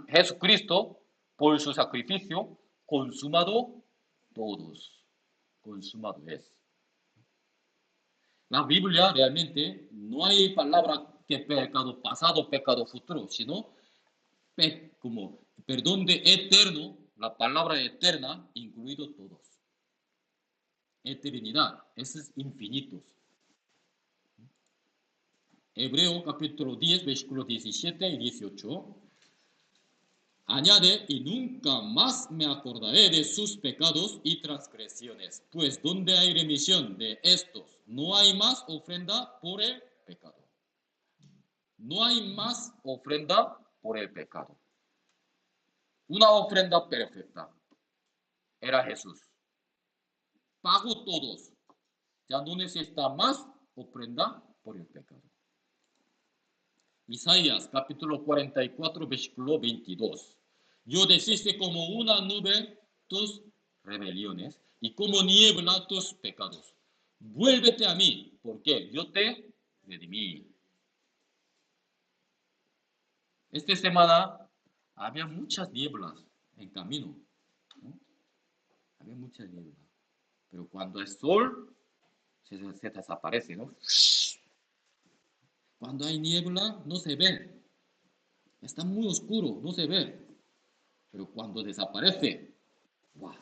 Jesucristo, por su sacrificio, consumado todos. Consumado es. La Biblia realmente no hay palabra que pecado pasado, pecado futuro, sino como perdón de eterno, la palabra eterna, incluido todos. Eternidad, esos infinitos. Hebreo capítulo 10, versículos 17 y 18. Añade, y nunca más me acordaré de sus pecados y transgresiones, pues donde hay remisión de estos, no hay más ofrenda por el pecado. No hay más ofrenda por el pecado. Una ofrenda perfecta era Jesús. Pagó todos. Ya no necesita más ofrenda por el pecado. Isaías capítulo 44, versículo 22. Yo deshice como una nube tus rebeliones y como niebla tus pecados. Vuélvete a mí, porque yo te redimí. Esta semana había muchas nieblas en camino, ¿no? Había muchas nieblas. Pero cuando el sol se desaparece, ¿no? Cuando hay niebla no se ve. Está muy oscuro, no se ve. Pero cuando desaparece, ¡wow!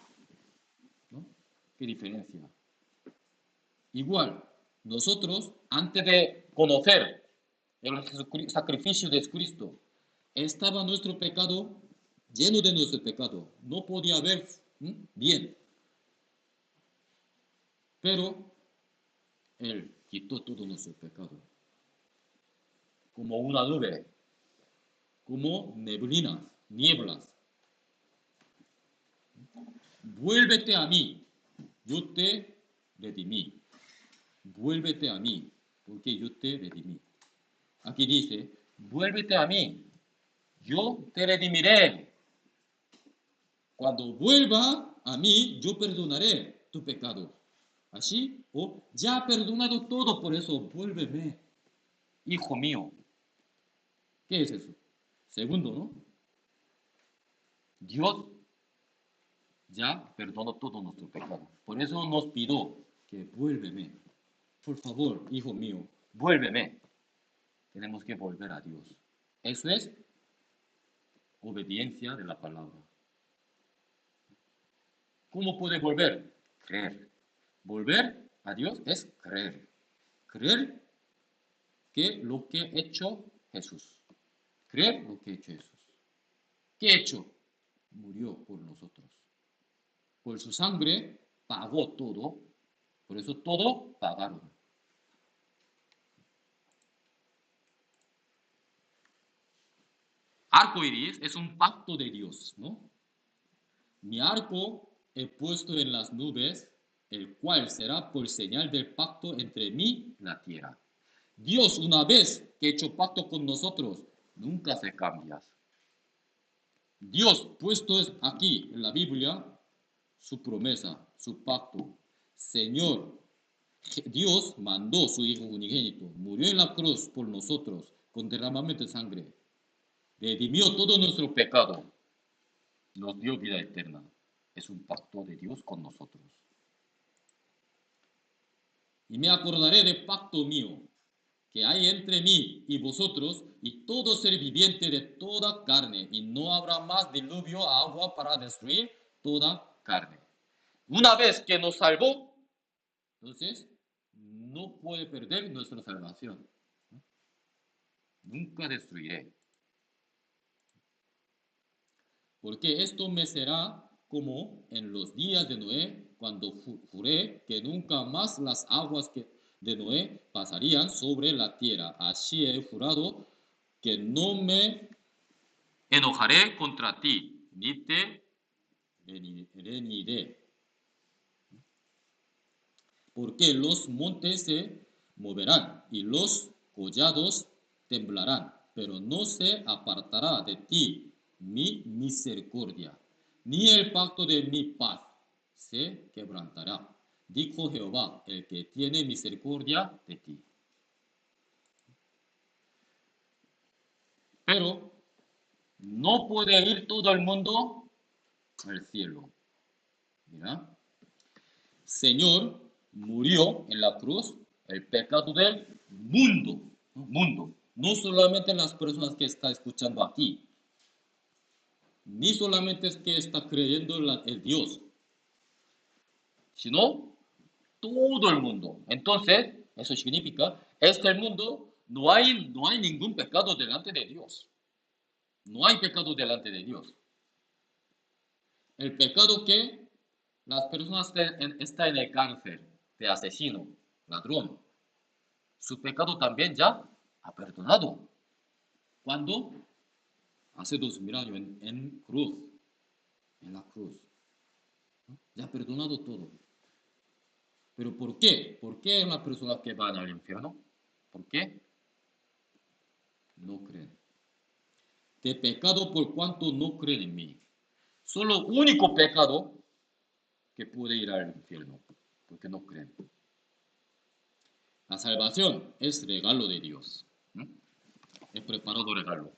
¿No? ¿Qué diferencia? Igual, nosotros, antes de conocer el sacrificio de Cristo, estaba nuestro pecado lleno de nuestro pecado. No podía ver bien. Pero Él quitó todo nuestro pecado. Como una nube, como neblinas, nieblas. Vuélvete a mí, yo te redimí. Vuélvete a mí, porque yo te redimí. Aquí dice, vuélvete a mí, yo te redimiré. Cuando vuelva a mí, yo perdonaré tu pecado. Así, o ya ha perdonado todo, por eso vuélveme, hijo mío. ¿Qué es eso? Segundo, ¿no? Dios ya perdonó todo nuestro pecado. Por eso nos pidió que vuélveme. Por favor, hijo mío, vuélveme. Tenemos que volver a Dios. Eso es obediencia de la palabra. ¿Cómo puede volver? Creer. Volver a Dios es creer. Creer que lo que ha hecho Jesús. Creer lo que ha hecho Jesús. ¿Qué ha hecho? Murió por nosotros. Por su sangre pagó todo. Por eso todo pagaron. Arco iris es un pacto de Dios, ¿no? Mi arco he puesto en las nubes, el cual será por señal del pacto entre mí y la tierra. Dios, una vez que ha hecho pacto con nosotros, nunca se cambia. Dios puesto es aquí en la Biblia su promesa, su pacto. Señor, Dios mandó su Hijo unigénito, murió en la cruz por nosotros con derramamiento de sangre, redimió todo nuestro pecado, nos dio vida eterna. Es un pacto de Dios con nosotros. Y me acordaré del pacto mío que hay entre mí y vosotros y todo ser viviente de toda carne, y no habrá más diluvio a agua para destruir toda carne. Una vez que nos salvó, entonces no puede perder nuestra salvación. Nunca destruiré. Porque esto me será como en los días de Noé, cuando juré que nunca más las aguas de Noé pasarían sobre la tierra. Así he jurado que no me enojaré contra ti, ni te reñiré. Porque los montes se moverán y los collados temblarán, pero no se apartará de ti mi misericordia, ni el pacto de mi paz se quebrantará, dijo Jehová, el que tiene misericordia de ti. Pero no puede ir todo el mundo al cielo. Mira, Señor murió en la cruz el pecado del mundo, no solamente las personas que están escuchando aquí, ni solamente es que está creyendo en Dios, sino todo el mundo. Entonces, eso significa, el mundo no hay ningún pecado delante de Dios. No hay pecado delante de Dios. El pecado que las personas están en el cárcel de asesino, ladrón, su pecado también ya ha perdonado. ¿Cuándo? Hace 2000 años en la cruz. ¿No? Ya ha perdonado todo. ¿Pero por qué? ¿Por qué las personas que van al infierno? ¿Por qué? No creen. De pecado por cuanto no creen en mí. Solo único pecado que puede ir al infierno, porque no creen. La salvación es regalo de Dios. ¿No? He preparado regalo.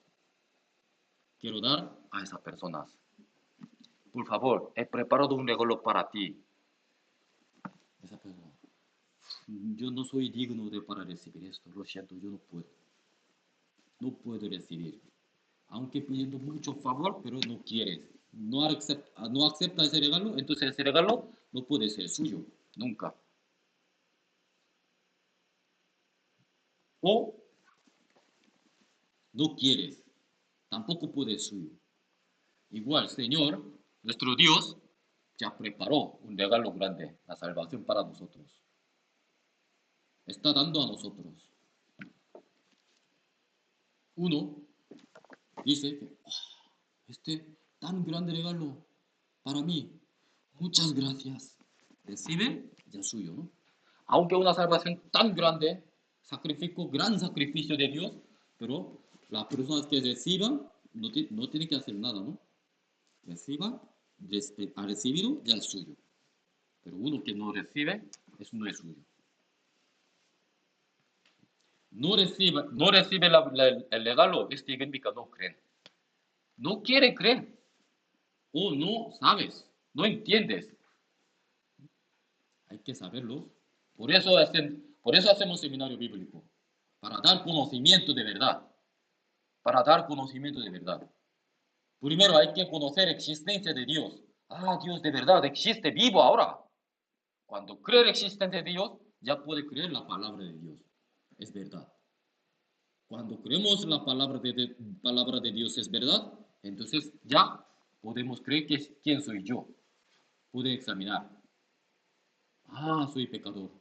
Quiero dar a esas personas. Por favor, he preparado un regalo para ti. Esa persona. Yo no soy digno para recibir esto. Lo siento, yo no puedo. No puedo recibir. Aunque pidiendo mucho favor, pero no quieres. No acepta ese regalo, entonces ese regalo no puede ser suyo. Nunca. O no quieres. Tampoco puede ser suyo. Igual, Señor, nuestro Dios, ya preparó un regalo grande, la salvación para nosotros. Está dando a nosotros. Uno dice que tan grande regalo para mí, muchas gracias. Recibe, ya es suyo, ¿no? Aunque una salvación tan grande, gran sacrificio de Dios, pero las personas que reciban no tienen que hacer nada, ¿no? Ha recibido, ya es suyo. Pero uno que no recibe, eso no es suyo. No recibe el regalo, significa no creen. No quiere creer. O no sabes, no entiendes. Hay que saberlo. Por eso hacemos seminario bíblico. Para dar conocimiento de verdad. Para dar conocimiento de verdad. Primero hay que conocer la existencia de Dios. Ah, Dios de verdad existe vivo ahora. Cuando cree la existencia de Dios, ya puede creer la palabra de Dios. Es verdad. Cuando creemos la palabra de Dios es verdad, entonces ya podemos creer quién soy yo. Puede examinar. ah, soy pecador.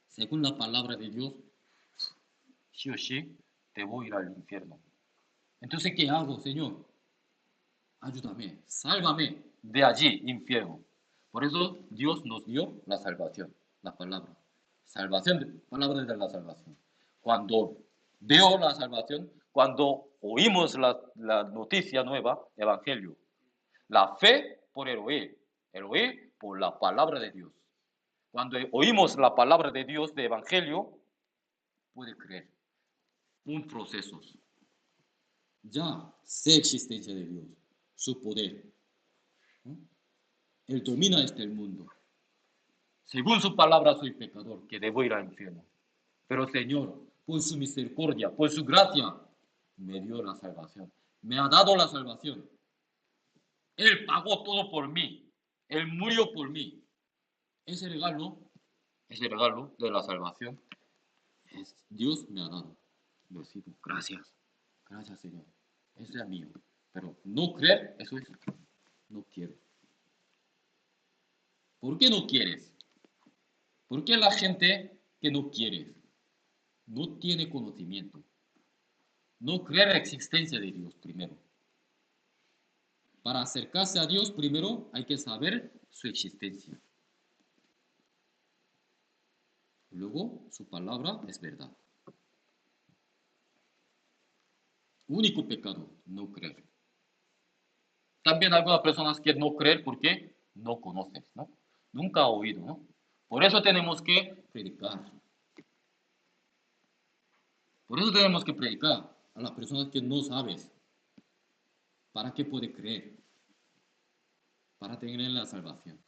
Según la palabra de Dios, sí o sí debo ir al infierno. entonces, ¿qué hago, Señor? Ayúdame, sálvame. De allí, infierno. Por eso Dios nos dio la salvación, la palabra. Salvación, palabra de la salvación. Cuando veo la salvación, cuando oímos la noticia nueva, evangelio, la fe por el oír por la palabra de Dios. Cuando oímos la palabra de Dios de evangelio, puede creer. Un proceso. Ya sé existencia de Dios, su poder. ¿No? Él domina este mundo. Según su palabra soy pecador, que debo ir al infierno. Pero Señor, por su misericordia, por su gracia, me dio la salvación. Me ha dado la salvación. Él pagó todo por mí. Él murió por mí. Ese regalo de la salvación, Dios me ha dado. recibo. Gracias. Gracias, Señor. Ese es mío. Pero no creer, eso es. No quiero. ¿Por qué no quieres? ¿Por qué la gente que no quiere no tiene conocimiento? No cree la existencia de Dios primero. Para acercarse a Dios primero hay que saber su existencia. Luego su palabra es verdad. Único pecado, no creer. También algunas personas que no creen porque no conocen, ¿no? Nunca ha oído, ¿no? Por eso tenemos que predicar. Por eso tenemos que predicar a las personas que no sabes. ¿Para qué puede creer? Para tener la salvación.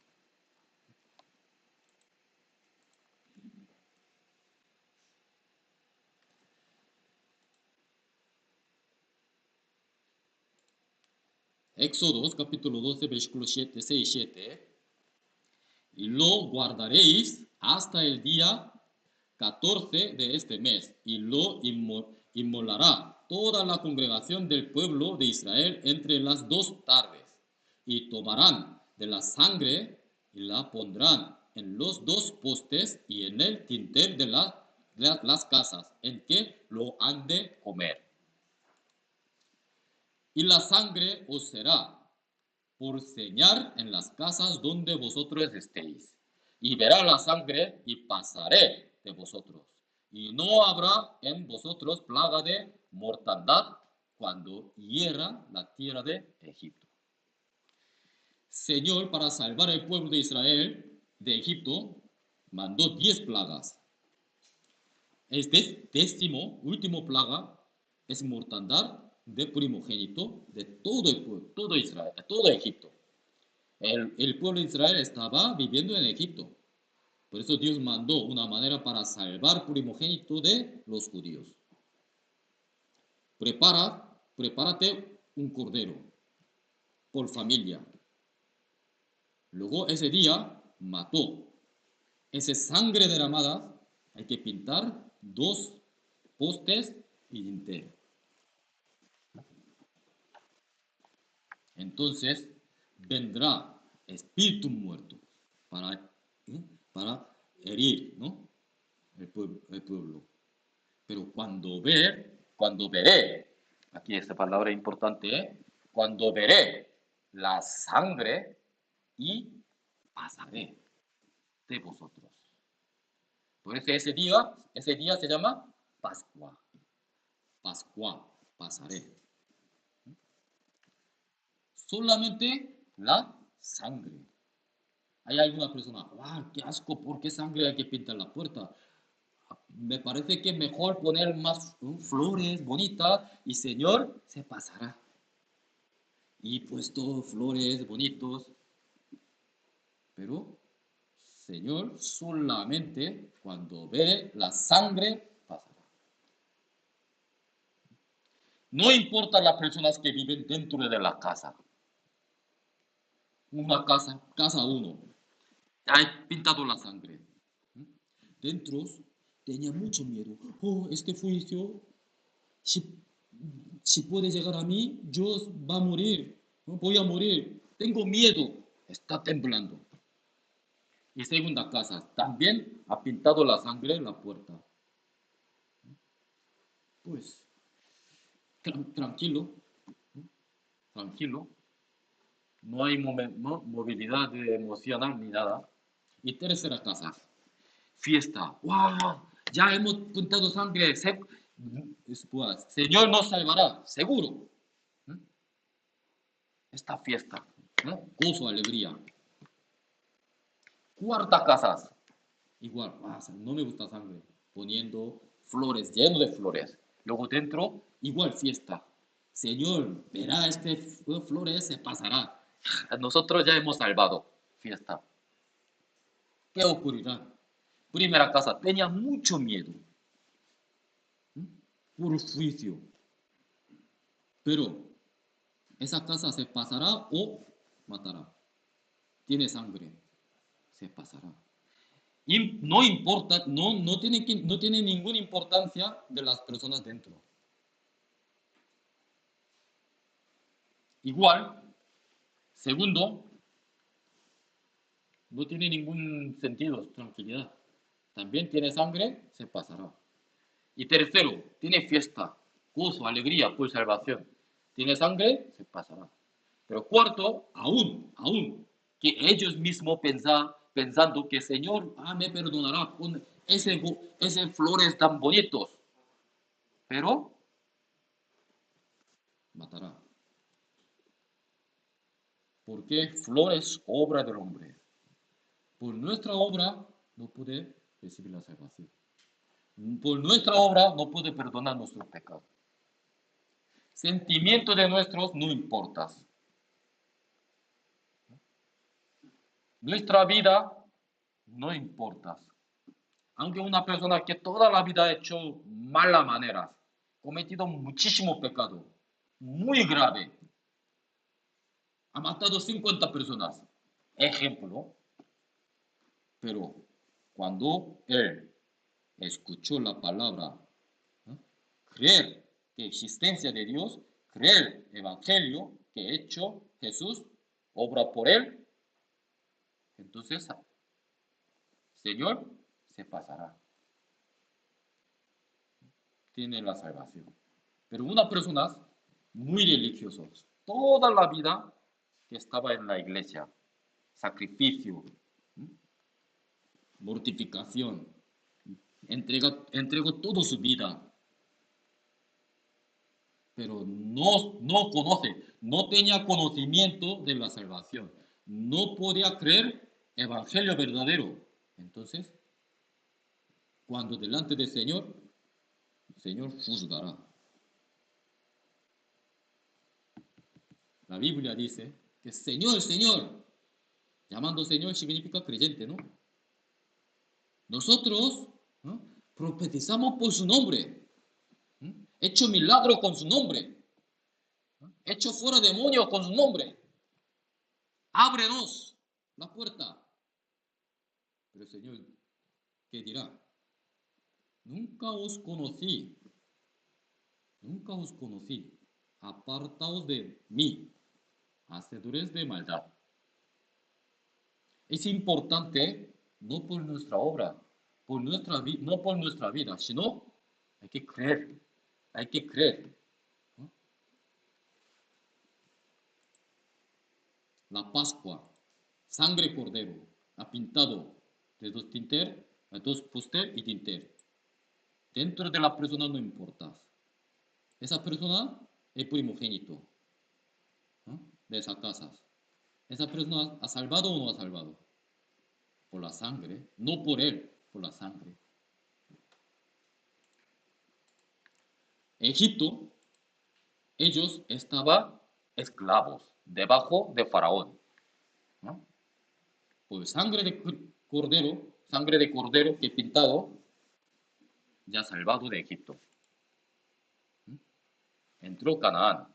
Éxodo capítulo 12, versículo 7, 6 y 7. Y lo guardaréis hasta el día 14 de este mes, y lo inmolará toda la congregación del pueblo de Israel entre las 2 tardes, y tomarán de la sangre y la pondrán en los 2 postes y en el dintel de las casas en que lo han de comer. Y la sangre os será por señal en las casas donde vosotros estéis. Y verá la sangre y pasaré de vosotros. Y no habrá en vosotros plaga de mortandad cuando hiera la tierra de Egipto. Señor, para salvar al pueblo de Israel de Egipto, mandó 10 plagas. Este último plaga, es mortandad de primogénito de todo el pueblo, todo Israel, todo Egipto. El pueblo de Israel estaba viviendo en Egipto. Por eso Dios mandó una manera para salvar primogénito de los judíos. Prepárate un cordero por familia. Luego ese día mató. Esa sangre derramada hay que pintar 2 postes y dintel. Entonces vendrá espíritu muerto para herir, ¿no? el pueblo. Pero cuando veré, aquí esta palabra importante, cuando veré la sangre y pasaré de vosotros. Por eso ese día se llama Pascua. Pascua, pasaré. Solamente la sangre. Hay alguna persona, ¡wow, qué asco! ¿Por qué sangre hay que pintar la puerta? Me parece que mejor poner más flores bonitas y Señor se pasará. Y puesto flores bonitos. Pero Señor solamente cuando ve la sangre pasará. No importa las personas que viven dentro de la casa. Una casa uno. Hay pintado la sangre. Dentro tenía mucho miedo. Oh, este juicio, si puede llegar a mí, Dios va a morir. No voy a morir. Tengo miedo. Está temblando. Y segunda casa, también ha pintado la sangre en la puerta. Pues, tranquilo, tranquilo. No hay movilidad emocional ni nada. Y tercera casa, fiesta. ¡Wow! Ya hemos pintado sangre. Pues, Señor nos salvará, seguro. Esta fiesta, ¿no? Gozo, alegría. Cuarta casa, igual, no me gusta sangre. Poniendo flores, lleno de flores. Luego dentro, igual fiesta. Señor, verá este flores, se pasará. Nosotros ya hemos salvado. Fiesta. ¿Qué ocurrirá? Primera casa, tenía mucho miedo. Por juicio. Pero esa casa se pasará o matará. Tiene sangre. Se pasará. Y no importa, no tiene ninguna importancia de las personas dentro. Igual, segundo, no tiene ningún sentido, tranquilidad. También tiene sangre, se pasará. Y tercero, tiene fiesta, gozo, alegría por salvación. Tiene sangre, se pasará. Pero cuarto, aún, que ellos mismos pensando que Señor, me perdonará con ese flores tan bonitos. Pero matará. Porque flores, obra del hombre. Por nuestra obra no puede recibir la salvación. Por nuestra obra no puede perdonar nuestros pecados. Sentimiento de nuestros no importa. Nuestra vida no importa. Aunque una persona que toda la vida ha hecho malas maneras, cometido muchísimo pecado, muy grave, ha matado 50 personas, ejemplo, pero cuando él escuchó la palabra, creer que existencia de Dios, creer evangelio que ha hecho Jesús, obra por él, entonces, Señor, se pasará. Tiene la salvación. Pero una persona muy religiosa, toda la vida que estaba en la iglesia, sacrificio, mortificación, entregó toda su vida, pero no conoce, no tenía conocimiento de la salvación, no podía creer evangelio verdadero. Entonces, cuando delante del Señor, el Señor juzgará. La Biblia dice que Señor, Señor, llamando Señor significa creyente, ¿no? Nosotros, ¿no?, profetizamos por su nombre, hecho milagro con su nombre, hecho fuera demonios con su nombre. Ábrenos la puerta. Pero el Señor, ¿qué dirá? Nunca os conocí, apartaos de mí, hacedores de maldad. Es importante, no por nuestra obra, no por nuestra vida, sino hay que creer. La Pascua, sangre cordero, ha pintado de dos póster y tinter. Dentro de la persona no importa. Esa persona es primogénito, ¿no?, de esa casa. Esa persona ha salvado o no ha salvado. Por la sangre, no por él, por la sangre. Egipto, ellos estaban esclavos debajo de Faraón, ¿no? Por sangre de cordero que he pintado, ya salvado de Egipto. Entró Canaán.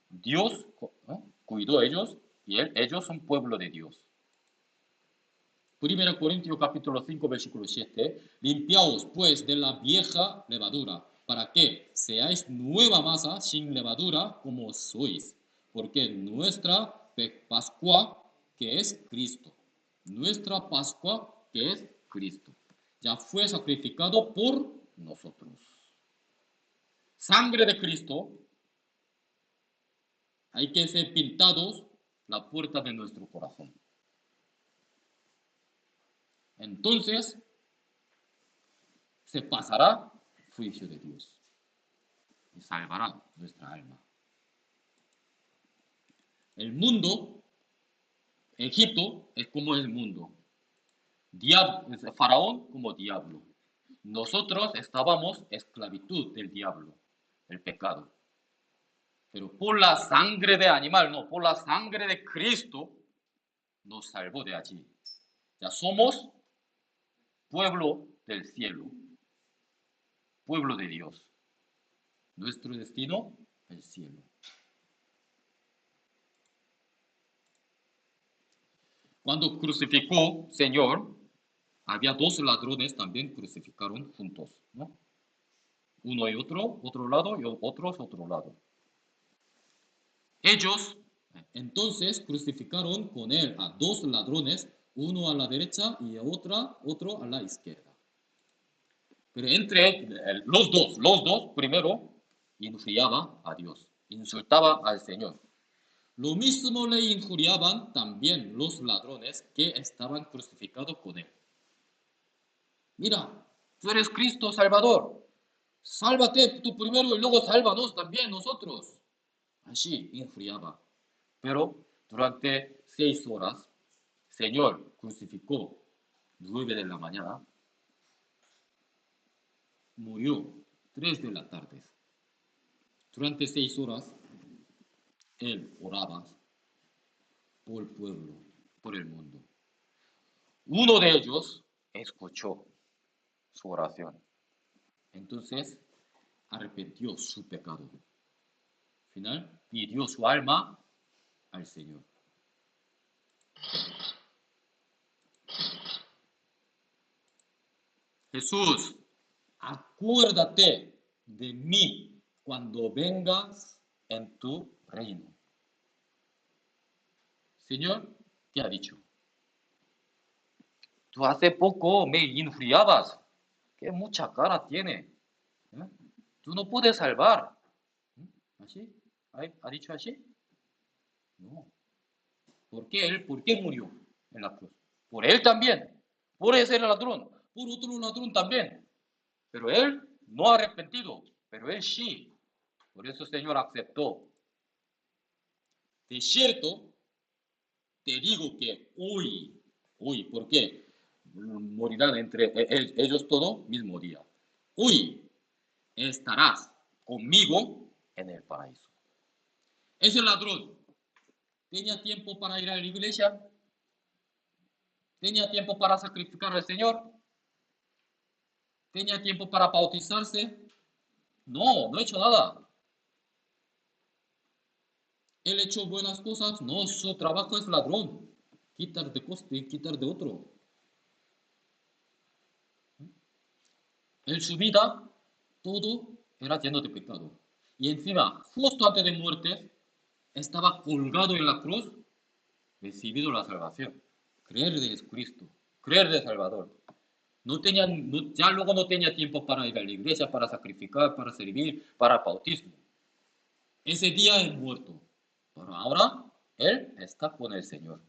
Dios, ¿no?, cuidó a ellos y ellos son pueblo de Dios. 1 Corintios capítulo 5, versículo 7. Limpiaos pues de la vieja levadura, para que seáis nueva masa sin levadura como sois. Porque nuestra Pascua que es Cristo. Nuestra Pascua, que es Cristo. Ya fue sacrificado por nosotros. Sangre de Cristo, hay que ser pintados la puerta de nuestro corazón. Entonces, se pasará el juicio de Dios y salvará nuestra alma. El mundo, Egipto, es como el mundo. Faraón como diablo. Nosotros estábamos esclavitud del diablo, el pecado. Pero por la sangre de animal, no, por la sangre de Cristo, nos salvó de allí. Ya somos pueblo del cielo, pueblo de Dios. Nuestro destino, el cielo. Cuando crucificó Señor, había dos ladrones también crucificaron juntos, ¿no? Uno y otro lado y otros otro lado. Ellos entonces crucificaron con él a dos ladrones, uno a la derecha y otro a la izquierda. Pero entre los dos primero injuriaba a Dios, insultaba al Señor. Lo mismo le injuriaban también los ladrones que estaban crucificados con él. Mira, tú eres Cristo Salvador. Sálvate tú primero y luego sálvanos también nosotros. Así injuriaba. Pero durante 6 horas, Señor crucificó 9 de la mañana, murió 3 de la tarde. Durante 6 horas, él oraba por el pueblo, por el mundo. Uno de ellos escuchó su oración. Entonces, arrepintió su pecado. Al final, pidió su alma al Señor. Jesús, acuérdate de mí cuando vengas en tu reino. Señor, ¿qué ha dicho? Tú hace poco me injuriabas. Qué mucha cara tiene. ¿Eh? Tú no puedes salvar. ¿Así? ¿Ha dicho así? No. ¿Por qué él? ¿Por qué murió en la cruz? Por él también. Por ese ladrón. Por otro ladrón también. Pero él no ha arrepentido. Pero él sí. Por eso el Señor aceptó. De cierto, te digo que hoy, ¿por qué? Morirán entre ellos todo mismo día. Hoy estarás conmigo en el paraíso. Ese ladrón tenía tiempo para ir a la iglesia, tenía tiempo para sacrificar al Señor, tenía tiempo para bautizarse. No ha hecho nada. Él echó buenas cosas. No, su trabajo es ladrón. Quitar de coste y quitar de otro. En su vida, todo era lleno de pecado. Y encima, justo antes de muerte, estaba colgado en la cruz, recibido la salvación. Creer de Jesucristo, creer de Salvador. Ya luego no tenía tiempo para ir a la iglesia, para sacrificar, para servir, para bautismo. Ese día es muerto. Pero ahora él está con el Señor.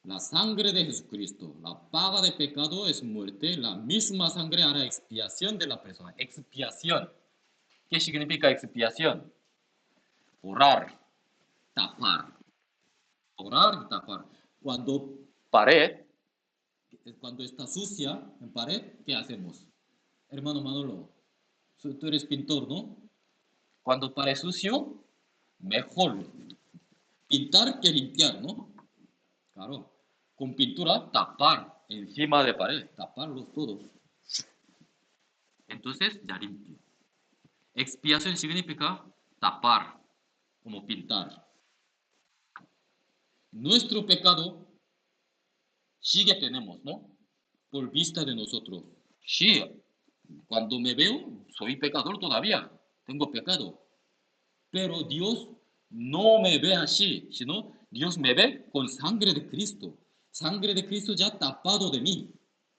La sangre de Jesucristo, la paga de pecado es muerte, la misma sangre hará expiación de la persona. Expiación. ¿Qué significa expiación? Orar, tapar. Orar y tapar. Cuando está sucia en pared, ¿qué hacemos? Hermano Manolo, tú eres pintor, ¿no? Cuando pared sucio, mejor pintar que limpiar, ¿no? Claro, con pintura tapar encima de pared, taparlos todos. Entonces ya limpio. Expiación significa tapar, como pintar. Nuestro pecado sigue tenemos, ¿no? Por vista de nosotros. Sí, cuando me veo, soy pecador todavía, tengo pecado. Pero Dios no me ve así, sino Dios me ve con sangre de Cristo. Sangre de Cristo ya tapado de mí,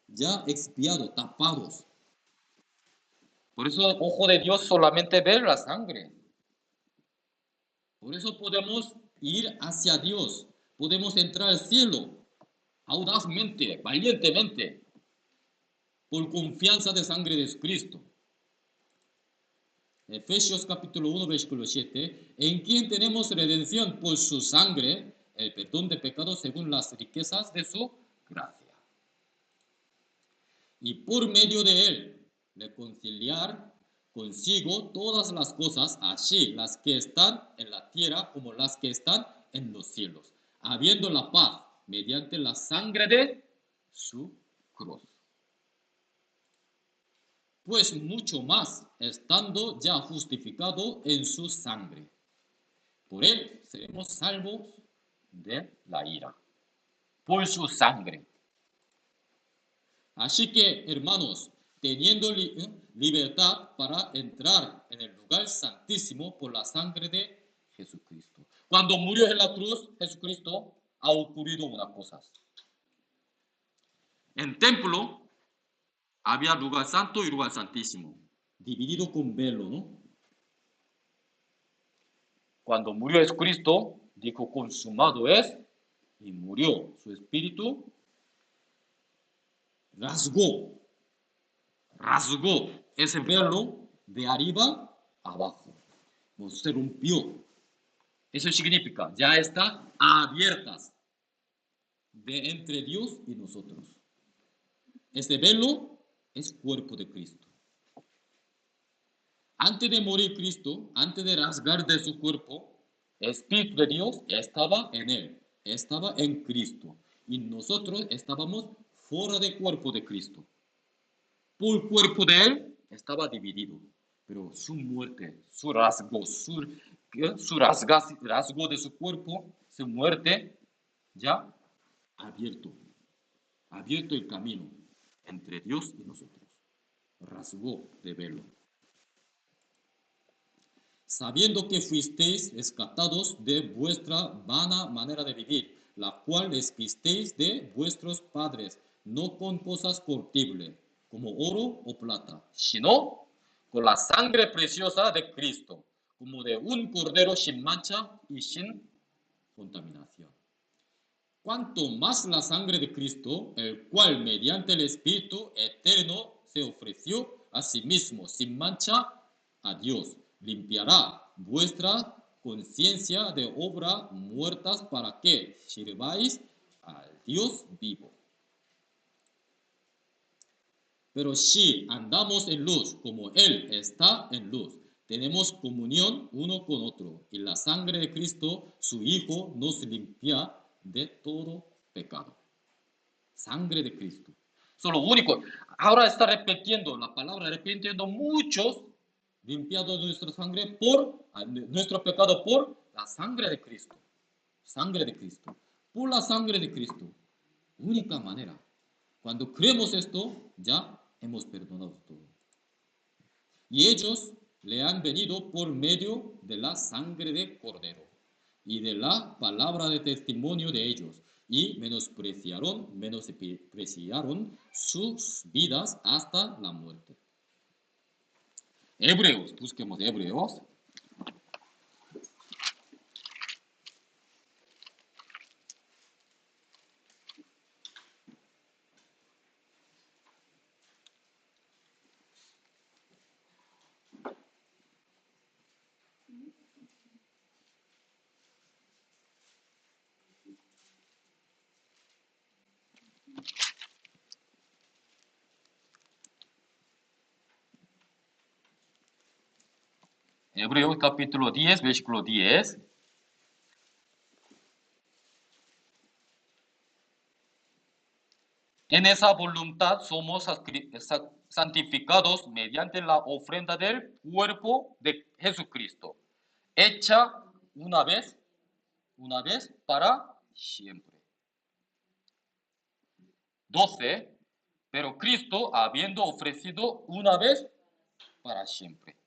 ya expiado, tapados. Por eso el ojo de Dios solamente ve la sangre. Por eso podemos ir hacia Dios, podemos entrar al cielo Audazmente, valientemente. por confianza de sangre de Cristo. Efesios capítulo 1, versículo 7, en quien tenemos redención por su sangre, el perdón de pecados según las riquezas de su gracia. Y por medio de él, reconciliar consigo todas las cosas, así las que están en la tierra como las que están en los cielos, habiendo la paz mediante la sangre de su cruz. Pues mucho más, estando ya justificado en su sangre. Por él seremos salvos De la ira. Por su sangre. Así que, hermanos, teniendo libertad para entrar en el lugar santísimo por la sangre de Jesucristo. Cuando murió en la cruz, Jesucristo, ha ocurrido una cosa. En templo había lugar santo y lugar santísimo. Dividido con velo, ¿no? Cuando murió Jesucristo, dijo consumado es, y murió. Su espíritu Rasgó ese velo de arriba abajo. no se rompió. Eso significa, ya está abiertas. De entre Dios y nosotros. Este velo es cuerpo de Cristo. Antes de morir Cristo, antes de rasgar de su cuerpo, El Espíritu de Dios estaba en él, estaba en Cristo. Y nosotros estábamos fuera del cuerpo de Cristo. por cuerpo de él estaba dividido. Pero su muerte, su rasgo, su rasgo de su cuerpo, su muerte, ya Abierto el camino entre Dios y nosotros. Rasgó de velo. Sabiendo que fuisteis rescatados de vuestra vana manera de vivir, la cual esquisteis de vuestros padres, no con cosas corruptibles, como oro o plata, sino con la sangre preciosa de Cristo, como de un cordero sin mancha y sin contaminación. Cuanto más la sangre de Cristo, el cual mediante el Espíritu eterno se ofreció a sí mismo sin mancha a Dios, limpiará vuestra conciencia de obras muertas para que sirváis al Dios vivo. Pero si andamos en luz como Él está en luz, tenemos comunión uno con otro, y la sangre de Cristo, su Hijo, nos limpia de todo pecado. Sangre de Cristo. Solo único. Ahora está repitiendo la palabra, repitiendo muchos, Limpiado nuestra sangre por nuestro pecado por la sangre de Cristo. Sangre de Cristo. Por la sangre de Cristo. Única manera. Cuando creemos esto, ya hemos perdonado todo. Y ellos le han venido por medio de la sangre de Cordero y de la palabra de testimonio de ellos, y menospreciaron sus vidas hasta la muerte. Hebreos, busquemos Hebreos. Hebreos capítulo 10, versículo 10. En esa voluntad somos santificados mediante la ofrenda del cuerpo de Jesucristo, hecha una vez para siempre. 12. Pero Cristo, habiendo ofrecido una vez para siempre.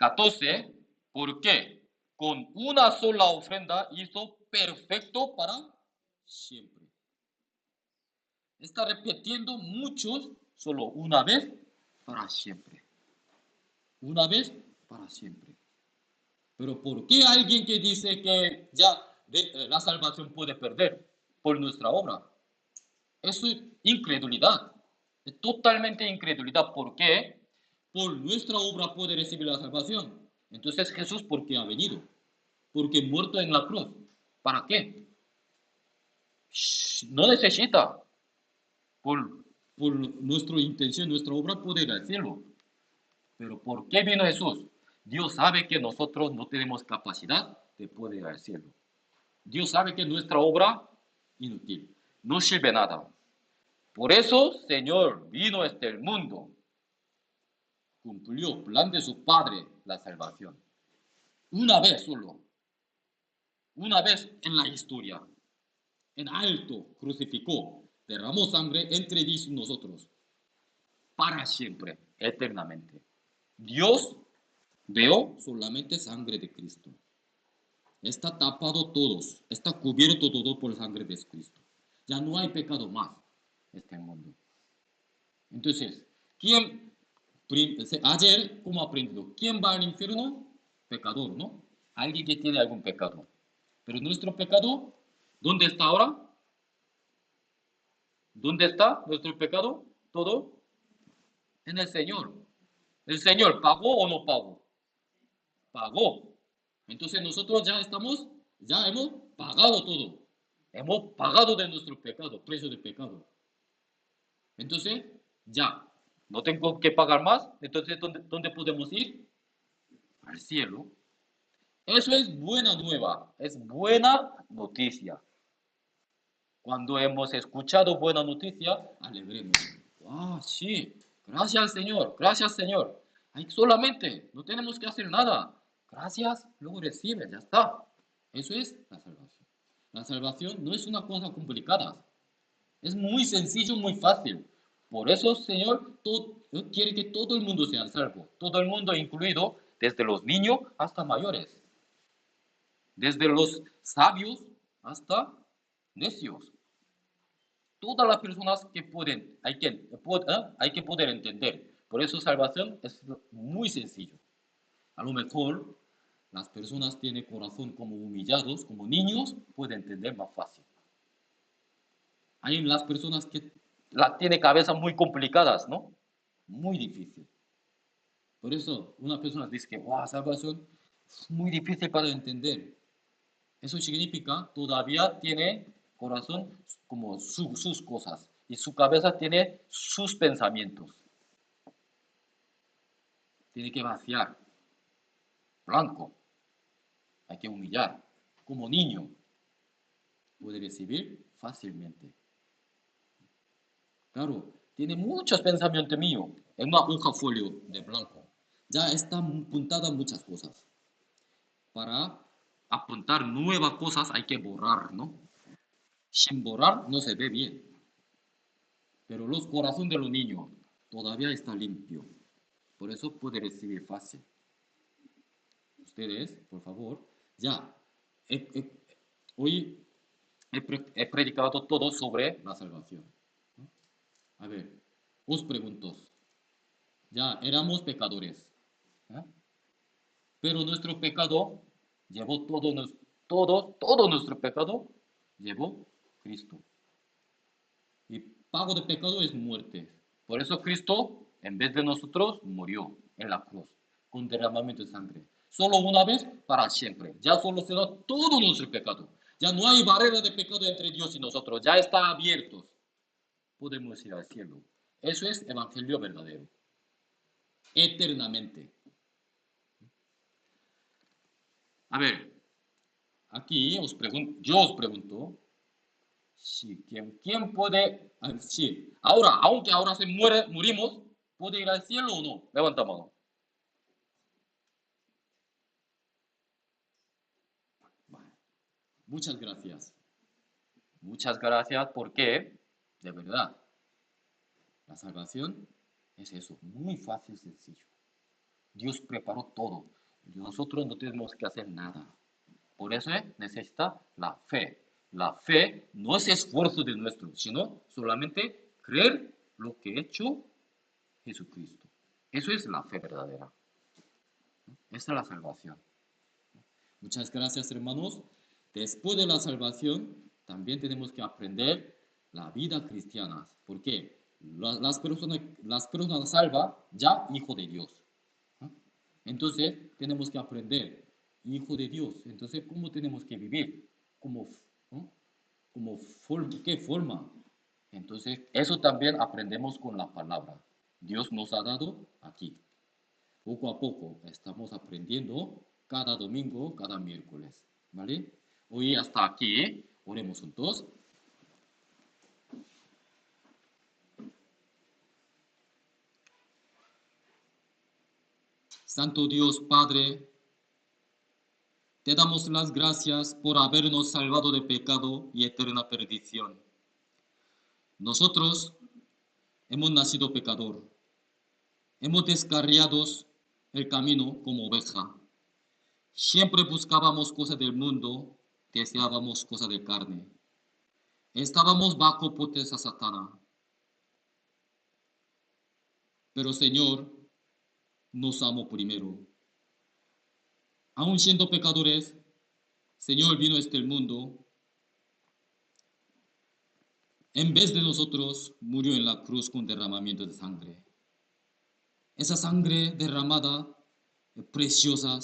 14. ¿Por qué? Con una sola ofrenda hizo perfecto para siempre. Está repitiendo muchos, solo una vez para siempre. Una vez para siempre. Pero ¿por qué alguien que dice que ya La salvación puede perder por nuestra obra? Eso es incredulidad. Es totalmente incredulidad. ¿Por qué? por nuestra obra puede recibir la salvación? Entonces Jesús, ¿por qué ha venido? Porque muerto en la cruz. ¿Para qué? No necesita. Por nuestra intención, nuestra obra puede ir al cielo. Pero ¿por qué vino Jesús? Dios sabe que nosotros no tenemos capacidad de poder ir al cielo. Dios sabe que nuestra obra Inútil. no sirve nada. Por eso, Señor vino a este mundo. Cumplió el plan de su Padre, la salvación. Una vez solo. Una vez en la historia. En alto crucificó, derramó sangre entre nosotros. Para siempre, eternamente. Dios veo solamente sangre de Cristo. Está tapado todos, está cubierto todo por la sangre de Cristo. Ya no hay pecado más en este mundo. Entonces, ¿quién, ayer, ¿cómo aprendido? ¿Quién va al infierno? Pecador, ¿no? alguien que tiene algún pecado? Pero nuestro pecado, ¿dónde está ahora? ¿Dónde está nuestro pecado? Todo en el Señor. ¿El Señor pagó o no pagó? Pagó. Entonces nosotros ya hemos pagado todo. Hemos pagado de nuestro pecado, precio de pecado. Entonces, ya, no tengo que pagar más. Entonces, ¿dónde podemos ir? Al cielo. Eso es buena nueva, es buena noticia. Cuando hemos escuchado buena noticia, alegremos. Ah, sí, gracias Señor, gracias Señor. Solamente, no tenemos que hacer nada. Gracias, luego recibe, ya está. Eso es la salvación. La salvación no es una cosa complicada. Es muy sencillo, muy fácil. Por eso, Señor, quiere que todo el mundo sea salvo. Todo el mundo incluido, desde los niños hasta mayores. Desde los sabios hasta necios. Todas las personas que pueden, hay que poder entender. Por eso salvación es muy sencillo. A lo mejor las personas tienen corazón como humillados, como niños, pueden entender más fácil. Hay las personas que tiene cabezas muy complicadas, ¿no? Muy difícil. Por eso una persona dice que wow, salvación es muy difícil para entender. Eso significa Todavía tiene corazón como sus cosas y su cabeza tiene sus pensamientos. Tiene que vaciar. Blanco. Hay que humillar. Como niño. Puede recibir fácilmente. Claro, tiene muchos pensamientos míos en una hoja folio de blanco. Ya están apuntadas muchas cosas. Para apuntar nuevas cosas hay que borrar, ¿no? Sin borrar no se ve bien. Pero los corazones de los niños todavía está limpio. Por eso puede recibir fácil. Ustedes, por favor, ya. Hoy he predicado todo sobre la salvación. A ver, os pregunto. Ya éramos pecadores. Pero nuestro pecado llevó todo nuestro pecado llevó Cristo. Y pago de pecado es muerte. Por eso Cristo, en vez de nosotros, murió en la cruz con derramamiento de sangre. Solo una vez para siempre. Ya solo será todo nuestro pecado. Ya no hay barrera de pecado entre Dios y nosotros. Ya está abierto. Podemos ir al cielo. Eso es evangelio verdadero. Eternamente. A ver, aquí yo os pregunto, si, ¿quién puede, si, aunque ahora morimos, ¿puede ir al cielo o no? Levanta mano. Muchas gracias. Muchas gracias porque, de verdad, la salvación es eso, muy fácil, sencillo. Dios preparó todo. Nosotros no tenemos que hacer nada. Por eso necesita la fe. La fe no es esfuerzo de nuestro, sino solamente creer lo que ha hecho Jesucristo. Eso es la fe verdadera. Esta es la salvación. Muchas gracias, hermanos. Después de la salvación, también tenemos que aprender la vida cristiana. ¿Por qué? Las personas salvas, ya hijo de Dios. ¿Ah? Entonces, tenemos que aprender, hijo de Dios. Entonces, ¿cómo tenemos que vivir? ¿No? ¿Qué forma? Entonces, eso también aprendemos con la palabra. Dios nos ha dado aquí. Poco a poco estamos aprendiendo cada domingo, cada miércoles. ¿Vale? Hoy hasta aquí. Oremos juntos. Santo Dios Padre, te damos las gracias por habernos salvado de pecado y eterna perdición. Nosotros hemos nacido pecador. Hemos descarriado el camino como oveja. Siempre buscábamos cosas del mundo, deseábamos cosas de carne. Estábamos bajo potencia satana. Pero Señor nos amó primero. Aun siendo pecadores, Señor vino a este mundo. En vez de nosotros, murió en la cruz con derramamiento de sangre. Esa sangre derramada, preciosa,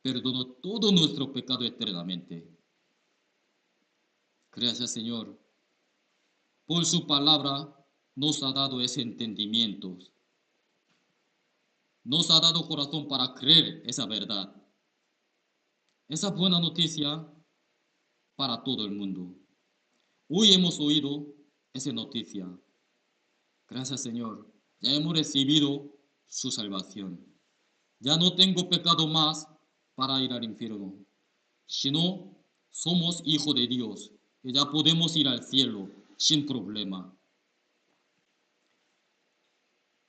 perdonó todo nuestro pecado eternamente. Gracias, Señor. Por su palabra nos ha dado ese entendimiento. Nos ha dado corazón para creer esa verdad. Esa buena noticia para todo el mundo. Hoy hemos oído esa noticia. Gracias, Señor. Ya hemos recibido su salvación. Ya no tengo pecado más para ir al infierno, sino somos hijos de Dios y ya podemos ir al cielo sin problema.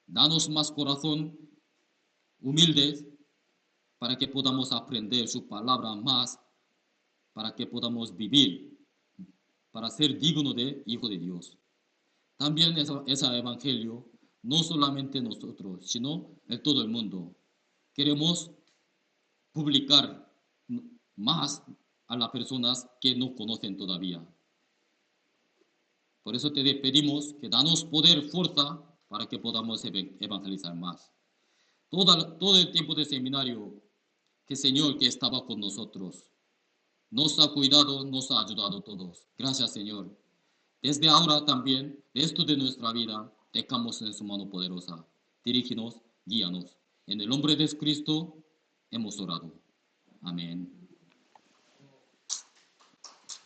Danos más corazón humildes para que podamos aprender su palabra más, para que podamos vivir, para ser digno de hijo de Dios. También ese evangelio, no solamente nosotros, sino en todo el mundo. Queremos publicar más a las personas que no conocen todavía. Por eso te pedimos que danos poder, fuerza, para que podamos evangelizar más. Todo el tiempo de seminario, que Señor que estaba con nosotros, nos ha cuidado, nos ha ayudado a todos. Gracias, Señor. Desde ahora también, esto de nuestra vida, dejamos en su mano poderosa. Dirígenos, guíanos. En el nombre de Cristo hemos orado. Amén.